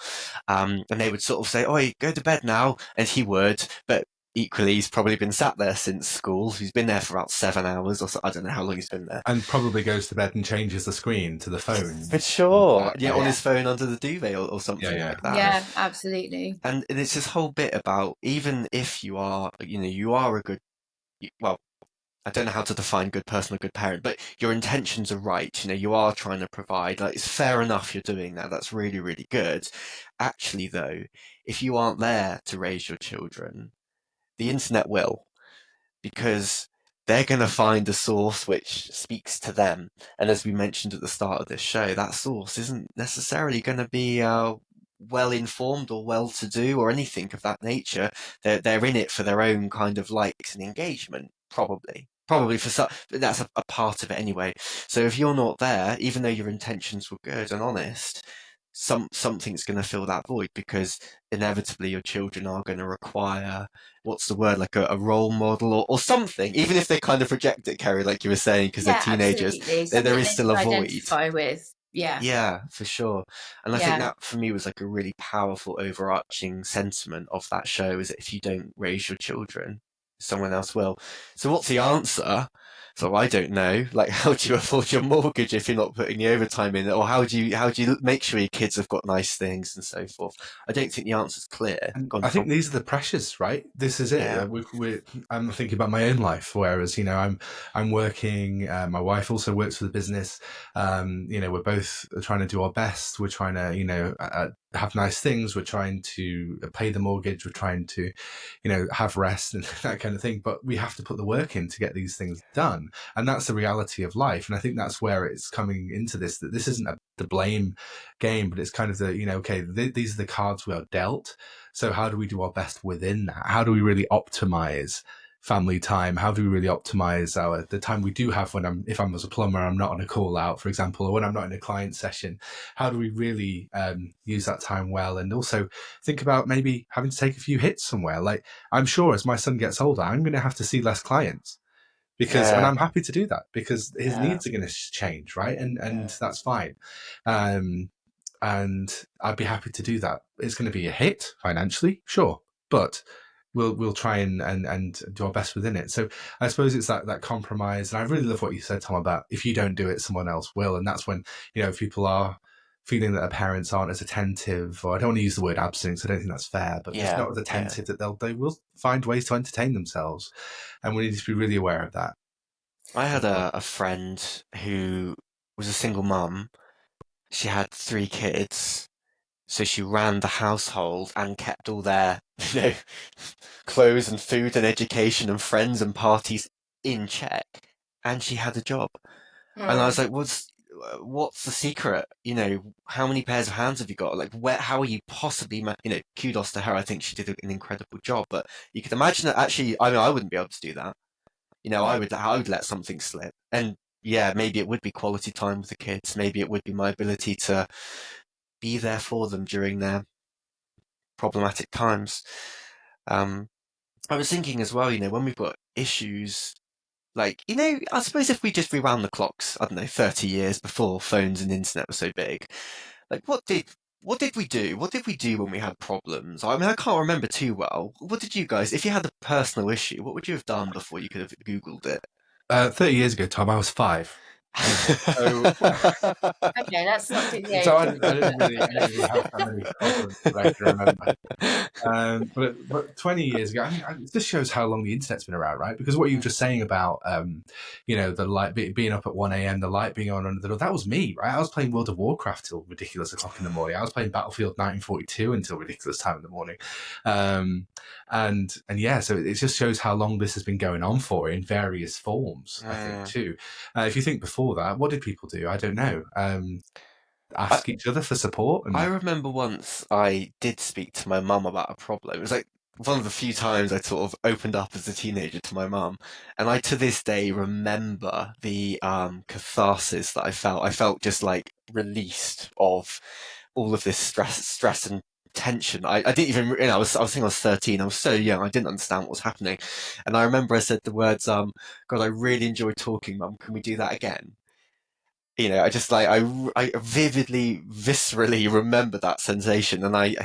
And they would sort of say, "Oi, go to bed now." And he would. But equally, he's probably been sat there since school. He's been there for about 7 hours or so. I don't know how long he's been there. And probably goes to bed and changes the screen to the phone. For sure. On his phone under the duvet or something like that. Yeah, absolutely. And it's this whole bit about, even if you are, you are a good, I don't know how to define good person or good parent, but your intentions are right. You are trying to provide. It's fair enough you're doing that. That's really, really good. Actually, though, if you aren't there to raise your children, the internet will, because they're going to find a source which speaks to them. And as we mentioned at the start of this show, that source isn't necessarily going to be well informed or well to do or anything of that nature. They're in it for their own kind of likes and engagement, probably for some, but that's a part of it anyway. So if you're not there, even though your intentions were good and honest, something's going to fill that void, because inevitably your children are going to require, what's the word, like a role model or something, even if they kind of reject it, Kerry, like you were saying, because they're teenagers. Absolutely. There Something is they still can a void. identify with. Yeah. Yeah, for sure. And I think Yeah. that for me was like a really powerful overarching sentiment of that show, is that if you don't raise your children, someone else will. So what's the answer? So I don't know. Like, how do you afford your mortgage if you're not putting the overtime in? Or how do you make sure your kids have got nice things and so forth? I don't think the answer's clear. And Gone I think from these are the pressures, right? This is it. Yeah. I'm thinking about my own life, whereas I'm working. My wife also works for the business. We're both trying to do our best. We're trying to have nice things. We're trying to pay the mortgage. We're trying to have rest and that kind of thing. But we have to put the work in to get these things done, and that's the reality of life. And I think that's where it's coming into this. That this isn't the blame game, but it's kind of these are the cards we are dealt. So how do we do our best within that? How do we really optimize family time? How do we really optimize the time we do have if I'm as a plumber, I'm not on a call out, for example, or when I'm not in a client session? How do we really use that time well? And also think about maybe having to take a few hits somewhere. Like, I'm sure as my son gets older, I'm going to have to see less clients. And I'm happy to do that because his needs are going to change, right? And that's fine. And I'd be happy to do that. It's going to be a hit financially, sure, but we'll try and do our best within it. So I suppose it's that compromise. And I really love what you said, Tom, about if you don't do it, someone else will. And that's when people are feeling that their parents aren't as attentive, or I don't want to use the word absent, so I don't think that's fair, but just not as attentive, that they will find ways to entertain themselves, and we need to be really aware of that. I had a friend who was a single mum. She had 3 kids, so she ran the household and kept all their, clothes and food and education and friends and parties in check. And she had a job. And I was like, what's the secret? How many pairs of hands have you got? Like, how are you possibly, kudos to her. I think she did an incredible job. But you could imagine that actually, I wouldn't be able to do that. I would let something slip. And yeah, maybe it would be quality time with the kids. Maybe it would be my ability to be there for them during their problematic times. I was thinking as well, when we've got issues, like, I suppose if we just rewound the clocks, I don't know, 30 years before phones and internet were so big, like, what did we do? What did we do when we had problems? I mean, I can't remember too well. What did you guys, if you had a personal issue, what would you have done before you could have Googled it? 30 years ago, Tom, I was 5. So, Okay, that's not too the so I didn't really have that many problems that I can remember. But 20 years ago, I mean, this shows how long the internet's been around, right? Because what you were just saying about, the light being up at 1 a.m., the light being on under the door, that was me, right? I was playing World of Warcraft till ridiculous o'clock in the morning. I was playing Battlefield 1942 until ridiculous time in the morning. And yeah, so it just shows how long this has been going on for in various forms, I think, too. If you think before that, what did people do? I don't know. Ask each other for support. I remember once I did speak to my mum about a problem. It was like one of the few times I sort of opened up as a teenager to my mum, and I to this day remember the catharsis that I felt. I felt just like released of all of this stress and tension. I didn't even, I was thinking I was 13. I was so young. I didn't understand what was happening, and I remember I said the words, "God, I really enjoyed talking, Mum. Can we do that again?" I just I vividly, viscerally remember that sensation, and I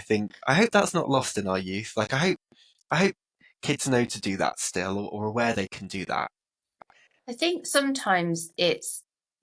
hope that's not lost in our youth. Like, I hope kids know to do that still, or aware they can do that. I think sometimes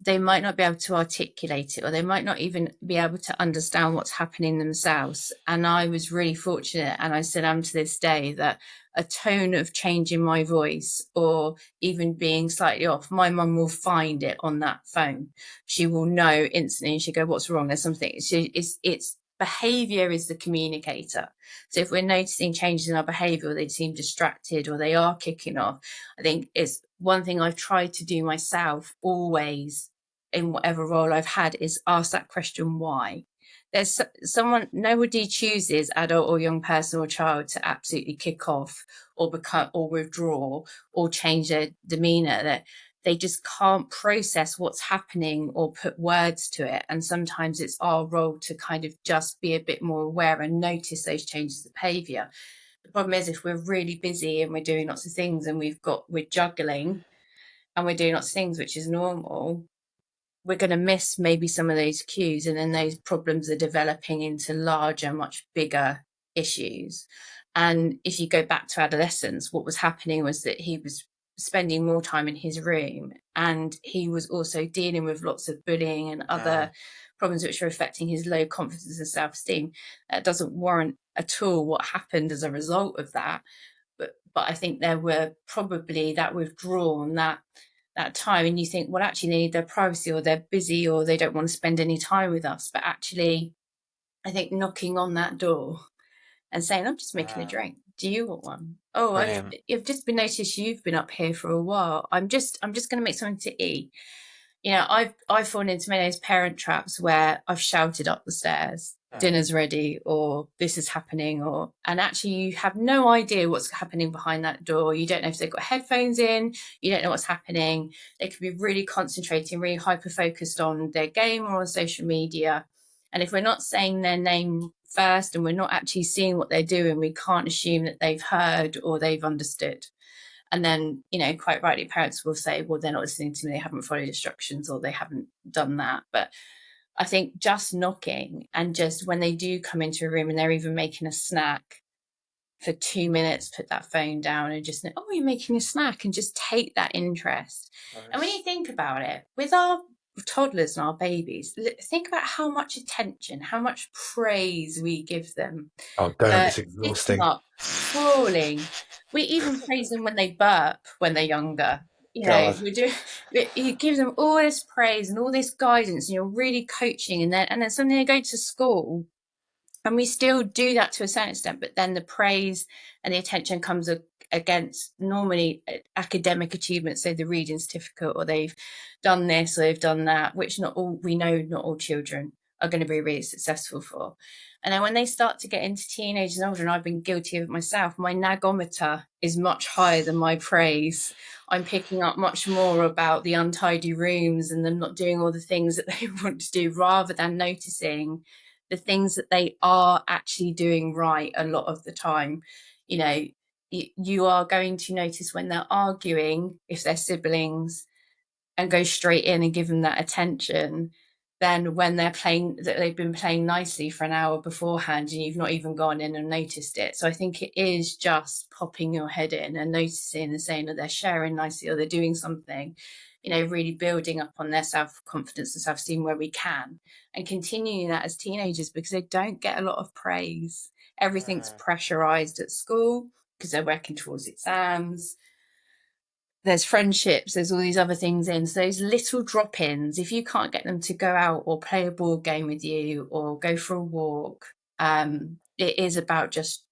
they might not be able to articulate it, or they might not even be able to understand what's happening themselves. And I was really fortunate, and I still am to this day, that a tone of change in my voice, or even being slightly off, my mum will find it on that phone. She will know instantly, and she'll go, "What's wrong? There's something." It's behavior is the communicator. So if we're noticing changes in our behavior, or they seem distracted, or they are kicking off, I think it's one thing I've tried to do myself always in whatever role I've had, is ask that question, why? there's someone, nobody chooses, adult or young person or child, to absolutely kick off or become or withdraw or change their demeanor. That they just can't process what's happening or put words to it. And sometimes it's our role to kind of just be a bit more aware and notice those changes of behavior. The problem is, if we're really busy and we're doing lots of things and we're juggling and we're doing lots of things, which is normal, we're going to miss maybe some of those cues, and then those problems are developing into larger, much bigger issues. And if you go back to adolescence, what was happening was that he was spending more time in his room, and he was also dealing with lots of bullying and other problems which are affecting his low confidence and self-esteem. That doesn't warrant at all what happened as a result of that. But I think there were probably that withdrawn, that time, and you think, well, actually they need their privacy, or they're busy, or they don't want to spend any time with us. But actually, I think knocking on that door and saying, I'm just making a drink, do you want one? Oh, I've just been noticed you've been up here for a while, I'm just going to make something to eat. I've fallen into many of those parent traps where I've shouted up the stairs, dinner's ready, or this is happening, and actually you have no idea what's happening behind that door. You don't know if they've got headphones in, you don't know what's happening. They could be really concentrating, really hyper focused on their game or on social media. And if we're not saying their name first and we're not actually seeing what they're doing, we can't assume that they've heard or they've understood. And then, quite rightly, parents will say, well, they're not listening to me, they haven't followed instructions, or they haven't done that. But I think just knocking, and just when they do come into a room and they're even making a snack, for 2 minutes, put that phone down and just know, oh, you're making a snack, and just take that interest. Nice. And when you think about it, with our toddlers and our babies, think about how much attention, how much praise we give them. Oh, don't, it's exhausting. Up, crawling. We even praise them when they burp when they're younger. You give them all this praise and all this guidance, and you're really coaching, and then suddenly they go to school, and we still do that to a certain extent, but then the praise and the attention comes against normally academic achievements, so the reading certificate, or they've done this or they've done that, which not all children are going to be really successful for. And then when they start to get into teenagers and older, and I've been guilty of it myself, my nagometer is much higher than my praise. I'm picking up much more about the untidy rooms and them not doing all the things that they want to do, rather than noticing the things that they are actually doing right a lot of the time. You are going to notice when they're arguing, if they're siblings, and go straight in and give them that attention, than when they're playing, that they've been playing nicely for an hour beforehand and you've not even gone in and noticed it. So I think it is just popping your head in and noticing and saying that they're sharing nicely or they're doing something, really building up on their self-confidence and self-esteem where we can, and continuing that as teenagers, because they don't get a lot of praise. Everything's pressurized at school because they're working towards exams. There's friendships, there's all these other things in. So those little drop-ins, if you can't get them to go out or play a board game with you or go for a walk, it is about just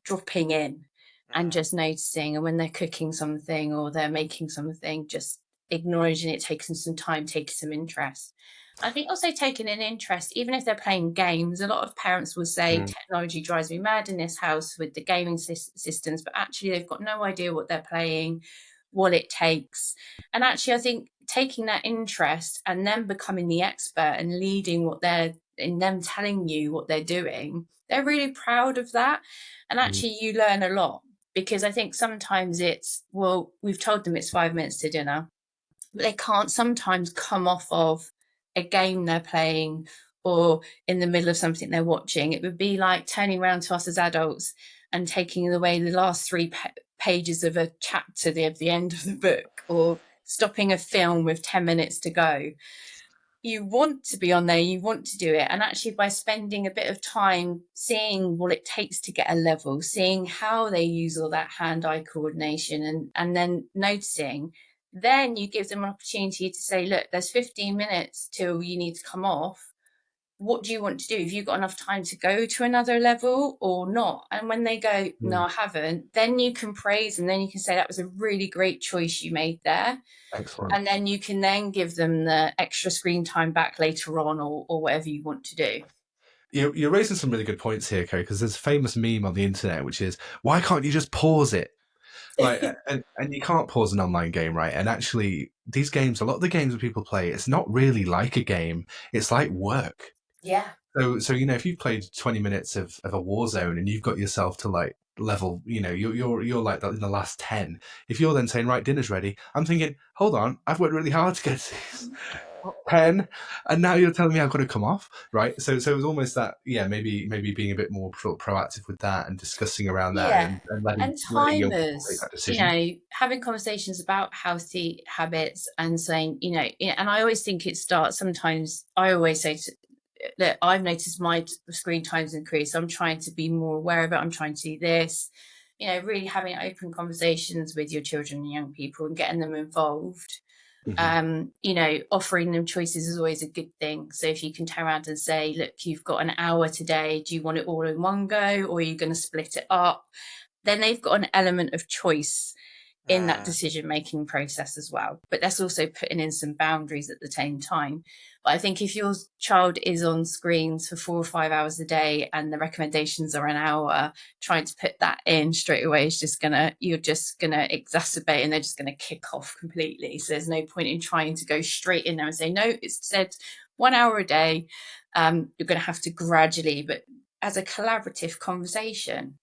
dropping in and just noticing. And when they're cooking something or they're making something, just acknowledging it, taking some time, taking some interest. I think also taking an interest, even if they're playing games. A lot of parents will say technology drives me mad in this house with the gaming systems, but actually they've got no idea what they're playing, what it takes. And actually I think taking that interest and then becoming the expert and leading in them telling you what they're doing, they're really proud of that. And actually you learn a lot, because I think sometimes it's, well, we've told them it's 5 minutes to dinner, but they can't sometimes come off of a game they're playing or in the middle of something they're watching. It would be like turning around to us as adults and taking away the last 3 pages of a chapter at the end of the book, or stopping a film with 10 minutes to go. You want to be on there, you want to do it. And actually by spending a bit of time seeing what it takes to get a level, seeing how they use all that hand-eye coordination, and then noticing, then you give them an opportunity to say, look, there's 15 minutes till you need to come off. What do you want to do? Have you got enough time to go to another level or not? And when they go, no, I haven't, then you can praise, and then you can say, that was a really great choice you made there. Excellent. And then you can then give them the extra screen time back later on, or whatever you want to do. You're raising some really good points here, Kerry, because there's a famous meme on the internet, which is, why can't you just pause it? Like, and you can't pause an online game, right? And actually, these games, a lot of the games that people play, it's not really like a game. It's like work. Yeah. So if you've played 20 minutes of a war zone and you've got yourself to like level, you're like in the last 10. If you're then saying, right, dinner's ready, I'm thinking, hold on, I've worked really hard to get to this 10, and now you're telling me I've got to come off, right? So it was almost that, maybe being a bit more proactive with that and discussing around that and letting young people take that decision. Having conversations about healthy habits and saying, and I always think it starts, sometimes I always say that I've noticed my screen times increase. I'm trying to be more aware of it. I'm trying to do this, really having open conversations with your children and young people and getting them involved. Offering them choices is always a good thing. So if you can turn around and say, look, you've got an hour today, do you want it all in one go, or are you going to split it up? Then they've got an element of choice in that decision-making process as well. But that's also putting in some boundaries at the same time. But I think if your child is on screens for 4 or 5 hours a day and the recommendations are an hour, trying to put that in straight away is you're just gonna exacerbate, and they're just gonna kick off completely. So there's no point in trying to go straight in there and say, no, it's said 1 hour a day. You're gonna have to gradually, but as a collaborative conversation.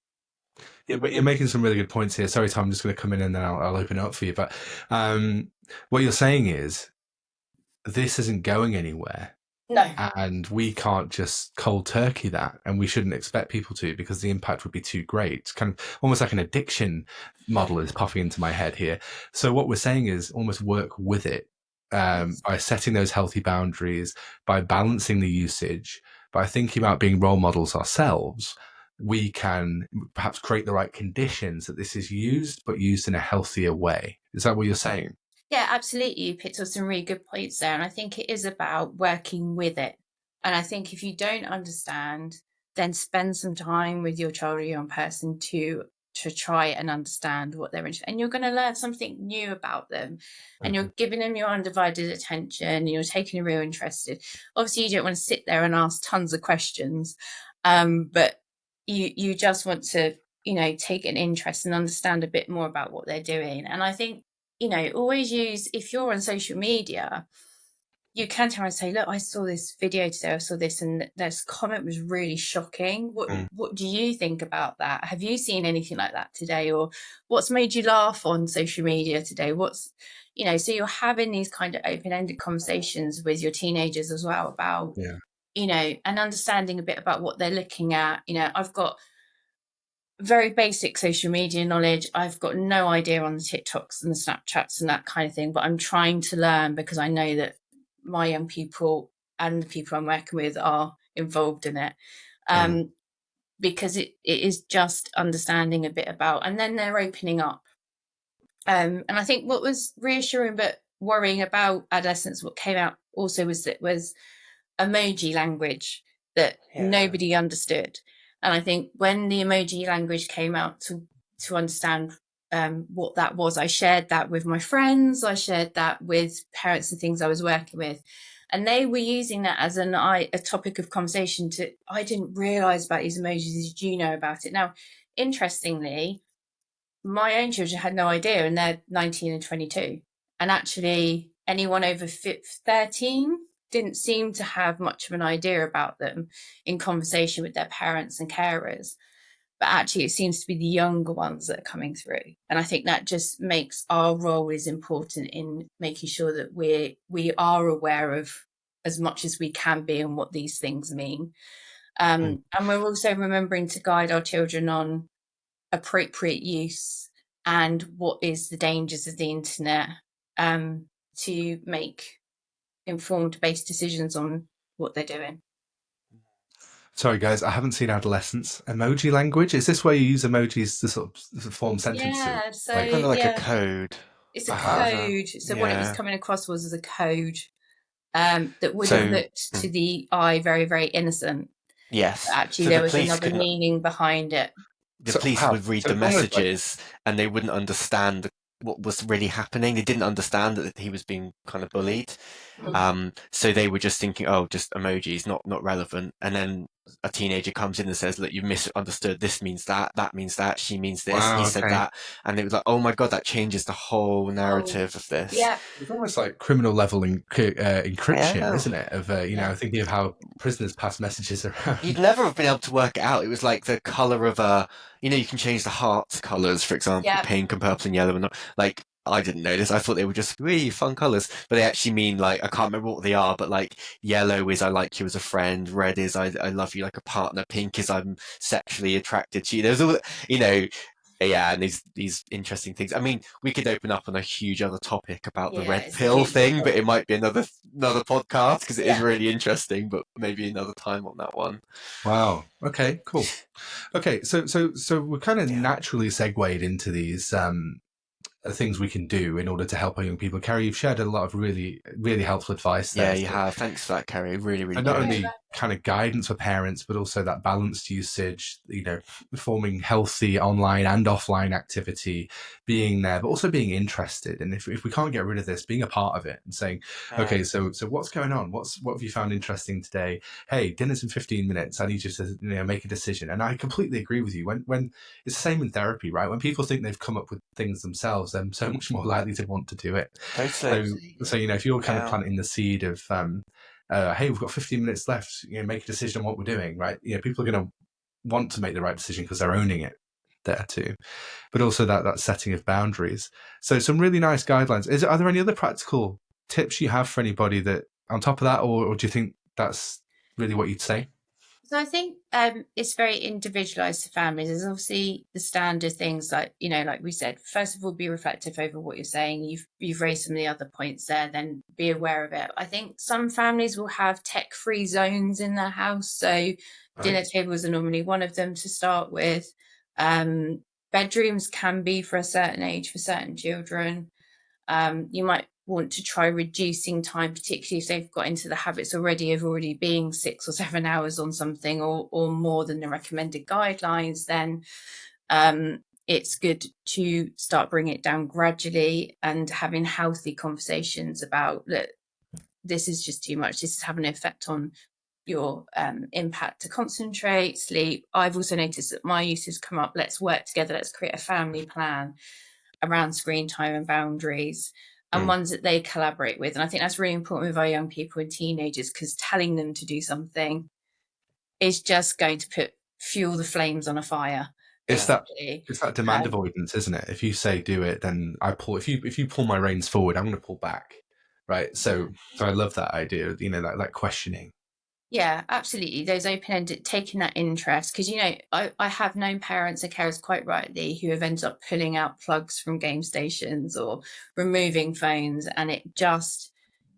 Yeah, but you're making some really good points here. Sorry, Tom, I'm just going to come in and then I'll open it up for you. But what you're saying is this isn't going anywhere. No. And we can't just cold turkey that, and we shouldn't expect people to, because the impact would be too great. It's kind of almost like an addiction model is popping into my head here. So what we're saying is almost work with it by setting those healthy boundaries, by balancing the usage, by thinking about being role models ourselves. We can perhaps create the right conditions that this is used, but used in a healthier way. Is that what you're saying? Yeah, absolutely. You picked up some really good points there. And I think it is about working with it. And I think if you don't understand, then spend some time with your child or young person to try and understand what they're interested in. And you're going to learn something new about them. And you're giving them your undivided attention, and you're taking a real interest in. Obviously, you don't want to sit there and ask tons of questions. But you just want to, take an interest and understand a bit more about what they're doing. And I think, always use, if you're on social media, you can turn and say, look, I saw this video today, I saw this, and this comment was really shocking. What do you think about that? Have you seen anything like that today? Or what's made you laugh on social media today? So you're having these kind of open-ended conversations with your teenagers as well about, and understanding a bit about what they're looking at. I've got very basic social media knowledge. I've got no idea on the TikToks and the Snapchats and that kind of thing, but I'm trying to learn, because I know that my young people and the people I'm working with are involved in it. Because it is just understanding a bit about, and then they're opening up. And I think what was reassuring but worrying about Adolescence, what came out also was emoji language that nobody understood. And I think when the emoji language came out to understand what that was, I shared that with my friends. I shared that with parents and things I was working with. And they were using that as a topic of conversation I didn't realise about these emojis. Did you know about it? Now, interestingly, my own children had no idea, and they're 19 and 22. And actually, anyone over 13 didn't seem to have much of an idea about them in conversation with their parents and carers. But actually, it seems to be the younger ones that are coming through. And I think that just makes our role is important in making sure that we are aware of as much as we can be and what these things mean. And we're also remembering to guide our children on appropriate use and what is the dangers of the internet, to make informed based decisions on what they're doing. Sorry guys, I haven't seen Adolescence. Emoji language? Is this where you use emojis to sort of form sentences? Yeah, so kind of like a code. It's a code. So what it was coming across was a code that would have looked to the eye very, very innocent. Yes. But actually, there was another meaning behind it. The police would read the messages and they wouldn't understand what was really happening. They didn't understand that he was being kind of bullied. So they were just thinking, oh, just emojis, not relevant. And then a teenager comes in and says, look, you misunderstood. This means that, that means that, she means this, he Wow. said Okay. that. And it was like, oh my God, that changes the whole narrative of this. Yeah. It's almost like criminal level encryption, Yeah. isn't it? Of thinking of how prisoners pass messages around. You'd never have been able to work it out. It was like the color of you can change the heart colors, for example, Yeah. pink and purple and yellow, and like I didn't know this. I thought they were just really fun colors, but they actually mean like I can't remember what they are. But like yellow is I like you as a friend, red is I love you like a partner, pink is I'm sexually attracted to you. There's all yeah, and these interesting things. I mean, we could open up on a huge other topic about the red It's a pill huge thing, but topic. it might be another podcast because it is Yeah. really interesting. But maybe another time on that one. Wow. Okay. Cool. Okay. So we're kind of Yeah. naturally segued into these things we can do in order to help our young people. Carrie, you've shared a lot of really, really helpful advice there. Yeah, you have. Thanks for that, Kerry. Really, really And not good. only kind of guidance for parents, but also that balanced usage, forming healthy online and offline activity, being there, but also being interested. And if we can't get rid of this, being a part of it and saying, okay, so what's going on? What have you found interesting today? Hey, dinner's in 15 minutes. I need you to make a decision. And I completely agree with you. When it's the same in therapy, right? When people think they've come up with things themselves, they're so much more likely to want to do it. Totally. So if you're kind of planting the seed of hey, we've got 15 minutes left, make a decision on what we're doing, right? People are going to want to make the right decision because they're owning it there too, but also that setting of boundaries. So some really nice guidelines. Are there any other practical tips you have for anybody that on top of that, or do you think that's really what you'd say? So I think it's very individualized to families. There's obviously the standard things like, like we said, first of all, be reflective over what you're saying. You've raised some of the other points there, then be aware of it. I think some families will have tech-free zones in their house. So dinner tables are normally one of them to start with. Bedrooms can be for a certain age for certain children. You might want to try reducing time, particularly if they've got into the habits already of being 6 or 7 hours on something or more than the recommended guidelines. Then it's good to start bringing it down gradually and having healthy conversations about that. This is just too much. This is having an effect on your impact to concentrate, sleep. I've also noticed that my use has come up. Let's work together. Let's create a family plan around screen time and boundaries, and ones that they collaborate with. And I think that's really important with our young people and teenagers, because telling them to do something is just going to fuel the flames on a fire. It's that demand avoidance, isn't it? If you say do it, then I pull. If you pull my reins forward, I'm going to pull back, right? So I love that idea. That questioning. Yeah, absolutely. Those open-ended, taking that interest, because I have known parents and carers quite rightly who have ended up pulling out plugs from game stations or removing phones, and it just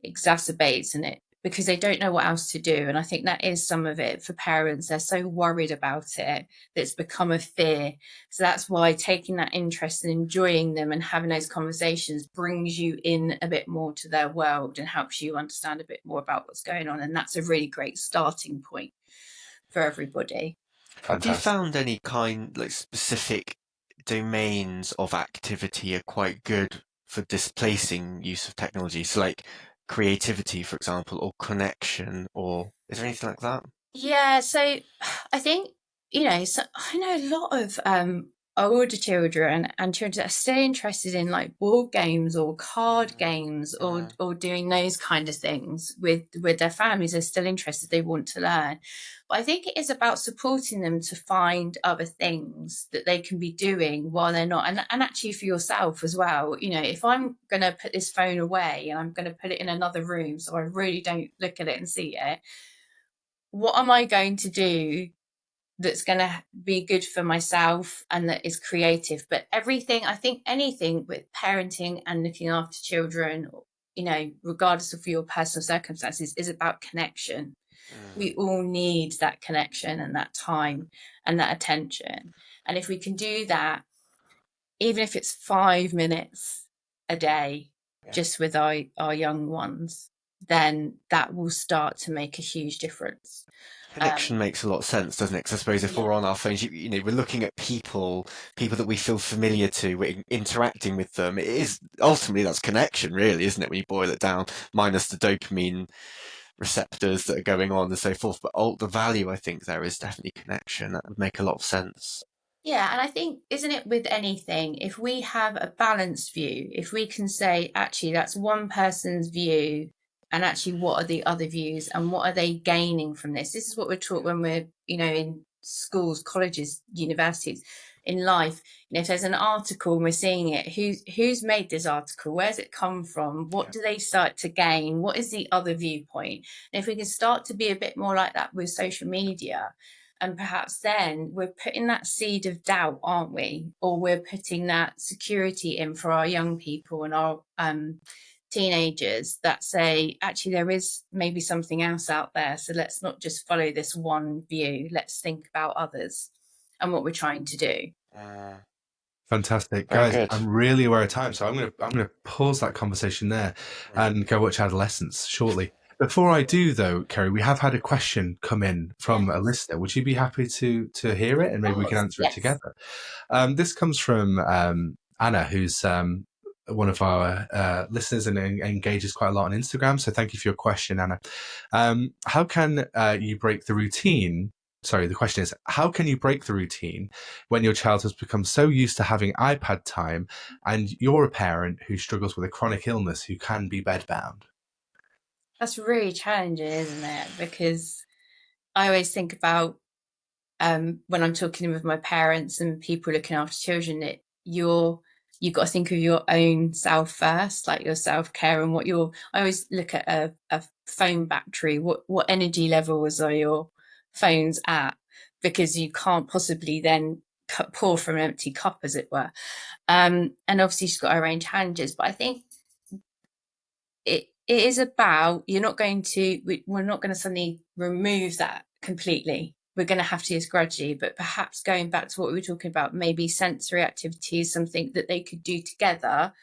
exacerbates because they don't know what else to do. And I think that is some of it for parents. They're so worried about it that it's become a fear. So that's why taking that interest and enjoying them and having those conversations brings you in a bit more to their world and helps you understand a bit more about what's going on. And that's a really great starting point for everybody. Fantastic. Have you found any specific domains of activity are quite good for displacing use of technology? So like creativity, for example, or connection, or is there anything like that? Yeah, so I think, so I know a lot of older children and children that are still interested in like board games or card games or doing those kind of things with their families. They're still interested, they want to learn. But I think it is about supporting them to find other things that they can be doing while they're not, and actually for yourself as well. If I'm going to put this phone away and I'm going to put it in another room so I really don't look at it and see it, what am I going to do that's going to be good for myself and that is creative? But anything with parenting and looking after children, regardless of your personal circumstances, is about connection. We all need that connection and that time and that attention. And if we can do that, even if it's 5 minutes a day, just with our young ones, then that will start to make a huge difference. Connection makes a lot of sense, doesn't it? Because I suppose if Yeah. we're on our phones, we're looking at people that we feel familiar to, we're interacting with them. It is ultimately that's connection, really, isn't it? When you boil it down, minus the dopamine receptors that are going on and so forth. But the value, I think, there is definitely connection. That would make a lot of sense. Yeah, and I think, isn't it with anything, if we have a balanced view, if we can say, actually, that's one person's view, and actually, what are the other views, and what are they gaining from this? This is what we're taught when we're, in schools, colleges, universities, in life. If there's an article and we're seeing it, who's made this article? Where's it come from? What do they start to gain? What is the other viewpoint? And if we can start to be a bit more like that with social media, and perhaps then we're putting that seed of doubt, aren't we? Or we're putting that security in for our young people and our teenagers that say, actually, there is maybe something else out there. So let's not just follow this one view. Let's think about others and what we're trying to do. Fantastic, Very guys. good. I'm really aware of time, so I'm gonna pause that conversation there and go watch Adolescence shortly. Before I do, though, Kerry, we have had a question come in from a listener. Would you be happy to hear it, and maybe we can answer it together? This comes from Anna, who's one of our listeners and engages quite a lot on Instagram. So thank you for your question, Anna. How can you break the routine? Sorry, the question is, how can you break the routine when your child has become so used to having iPad time and you're a parent who struggles with a chronic illness who can be bedbound? That's really challenging, isn't it? Because I always think about when I'm talking with my parents and people looking after children, that you've got to think of your own self first, like your self-care and I always look at a phone battery, what energy levels are your phones at, because you can't possibly then pour from an empty cup, as it were. And obviously she's got her own challenges, but I think it is about, we're not going to suddenly remove that completely. We're going to have to do this gradually, but perhaps going back to what we were talking about, maybe sensory activities, something that they could do together,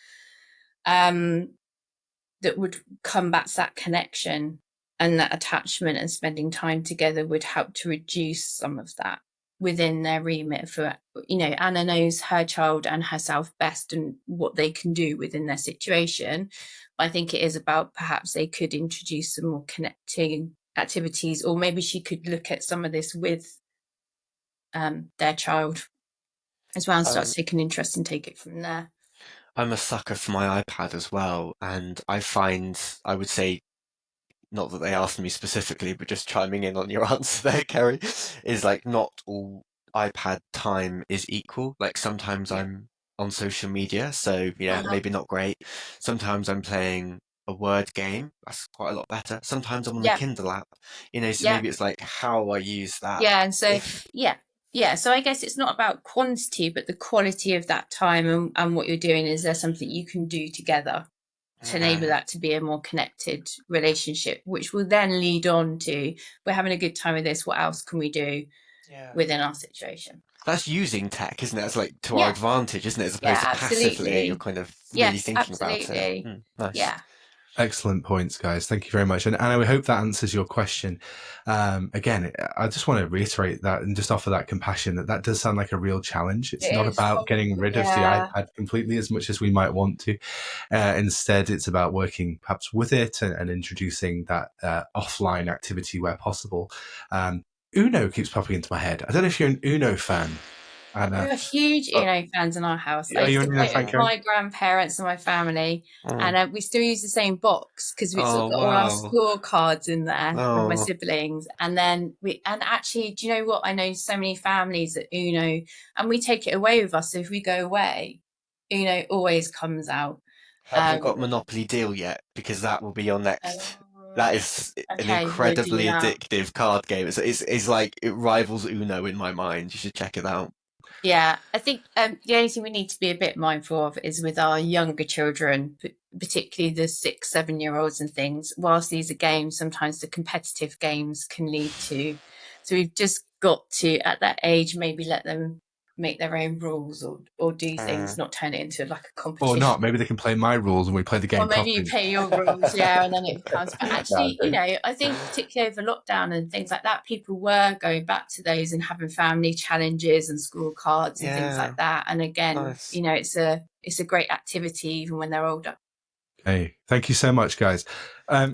that would come back to that connection and that attachment, and spending time together would help to reduce some of that within their remit. For Anna knows her child and herself best and what they can do within their situation. But I think it is about, perhaps they could introduce some more connecting activities, or maybe she could look at some of this with their child as well and start to take an interest and take it from there. I'm a sucker for my iPad as well, and I would say, not that they asked me specifically, but just chiming in on your answer there, Kerry, is like not all iPad time is equal. Like sometimes I'm on social media, so maybe not great. Sometimes I'm playing a word game, that's quite a lot better. Sometimes I'm on the Kindle app, so maybe it's like how I use that. And so so I guess it's not about quantity, but the quality of that time, and what you're doing. Is there something you can do together to enable that to be a more connected relationship, which will then lead on to, we're having a good time with this, what else can we do within our situation? That's using tech, isn't it? It's like to our advantage, isn't it? As opposed to passively, you're kind of really thinking about it. Nice. Yeah. Excellent points, guys. Thank you very much. And Anna, we hope that answers your question. Again, I just want to reiterate that and just offer that compassion that does sound like a real challenge. It's not about getting rid of the iPad completely as much as we might want to. Instead, it's about working perhaps with it and introducing that offline activity where possible. Uno keeps popping into my head. I don't know if you're an Uno fan. We're huge Uno fans in our house. Are you an Uno fan, my grandparents and my family, and we still use the same box because we've got all our scorecards in there with my siblings. And then actually, do you know what? I know so many families that Uno, and we take it away with us. So if we go away, Uno always comes out. Have you got Monopoly Deal yet? Because that will be your next. That is an incredibly addictive card game. It's like, it rivals Uno in my mind. You should check it out. Yeah, I think the only thing we need to be a bit mindful of is with our younger children, particularly the 6-7-year-olds and things. Whilst these are games, sometimes the competitive games can lead to. So we've just got to, at that age, maybe let them make their own rules or do things, not turn it into like a competition. Or not. Maybe they can play my rules and we play the game or maybe properly. you play your rules, yeah, and then it becomes. But actually, No, you know, I think particularly over lockdown and things like that, people were going back to those and having family challenges and scorecards and things like that. And again, you know, it's a great activity even when they're older. Hey, thank you so much, guys.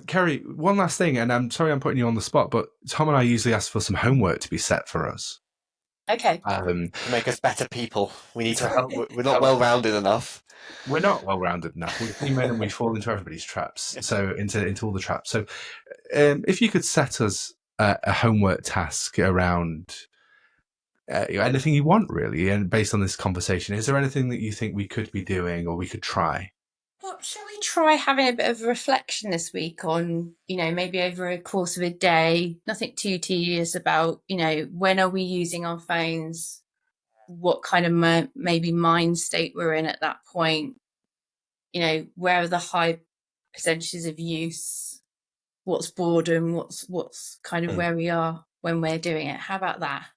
Kerry, one last thing, and I'm sorry I'm putting you on the spot, but Tom and I usually ask for some homework to be set for us. Okay. To make us better people. We need to help. We're not well-rounded enough. We're not well-rounded enough. We're human and we fall into everybody's traps. So into all the traps. So if you could set us a homework task around anything you want, really, and based on this conversation, is there anything that you think we could be doing or we could try? Well, shall we try having a bit of a reflection this week on, you know, maybe over a course of a day, nothing too tedious about, you know, when are we using our phones? What kind of maybe mind state we're in at that point? You know, where are the high percentages of use? What's boredom? What's kind of where we are when we're doing it? What about that?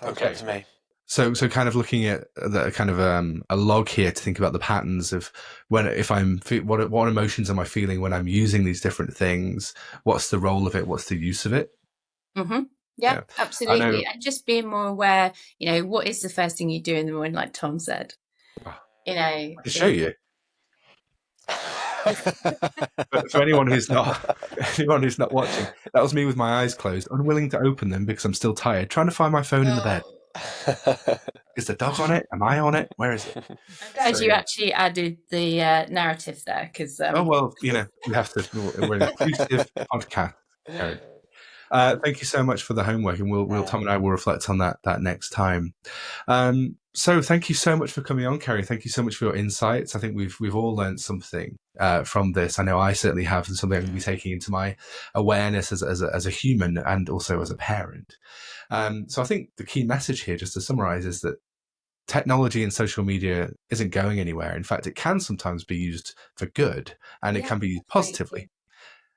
Sounds good to me. So kind of looking at the kind of a log here to think about the patterns of what emotions am I feeling when I'm using these different things? What's the role of it? What's the use of it? Mm-hmm. Yeah, absolutely. And just being more aware, you know, what is the first thing you do in the morning, like Tom said? You know, I can show you. But for anyone who's not watching, that was me with my eyes closed, unwilling to open them because I'm still tired, trying to find my phone in the bed. Is the dog on it? Am I on it? Where is it? I'm glad you actually added the narrative there, because oh well, you know, we have to. We're an inclusive podcast. Thank you so much for the homework, and we'll Tom and I will reflect on that next time. So thank you so much for coming on, Kerry. Thank you so much for your insights. I think we've all learned something from this. I know I certainly have, and something I'm going to be taking into my awareness as a human and also as a parent. So I think the key message here, just to summarize, is that technology and social media isn't going anywhere. In fact, it can sometimes be used for good, and it can be used positively.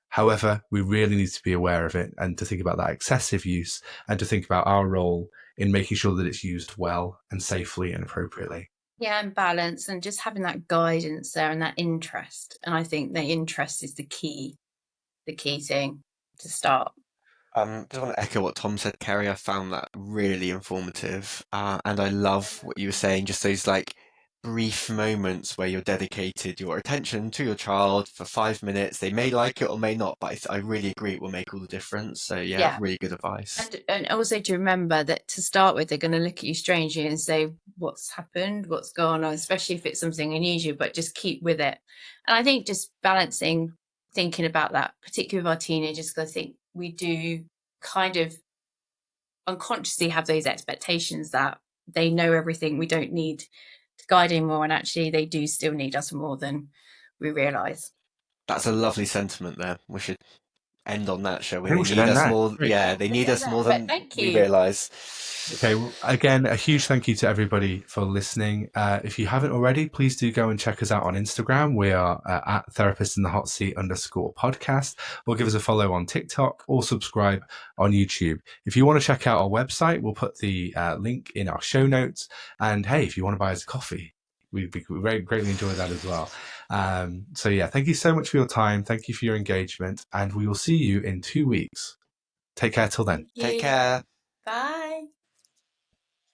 However, we really need to be aware of it and to think about that excessive use and to think about our role in making sure that it's used well and safely and appropriately. Yeah, and balance and just having that guidance there and that interest. And I think the interest is the key thing to start. Just want to echo what Tom said, Kerry. I found that really informative. And I love what you were saying, just those like brief moments where you're dedicated your attention to your child for 5 minutes. They may like it or may not, but I really agree it will make all the difference. So yeah. Really good advice. And also to remember that to start with, they're going to look at you strangely and say, what's happened? What's gone on? Especially if it's something unusual, but just keep with it. And I think just balancing, thinking about that, particularly with our teenagers, because I think we do kind of unconsciously have those expectations that they know everything. We don't need to guide anymore, and actually they do still need us more than we realise. That's a lovely sentiment there. We should end on that, shall we? They need us more. Yeah, they need us more than we realise. Okay, well, again, a huge thank you to everybody for listening. If you haven't already, please do go and check us out on Instagram. We are at @therapistinthehotseat_podcast, or give us a follow on TikTok, or subscribe on YouTube. If you want to check out our website, we'll put the link in our show notes. And hey, if you want to buy us a coffee, we very greatly enjoy that as well. So yeah, thank you so much for your time. Thank you for your engagement, and we will see you in 2 weeks. Take care till then. Take care. Bye.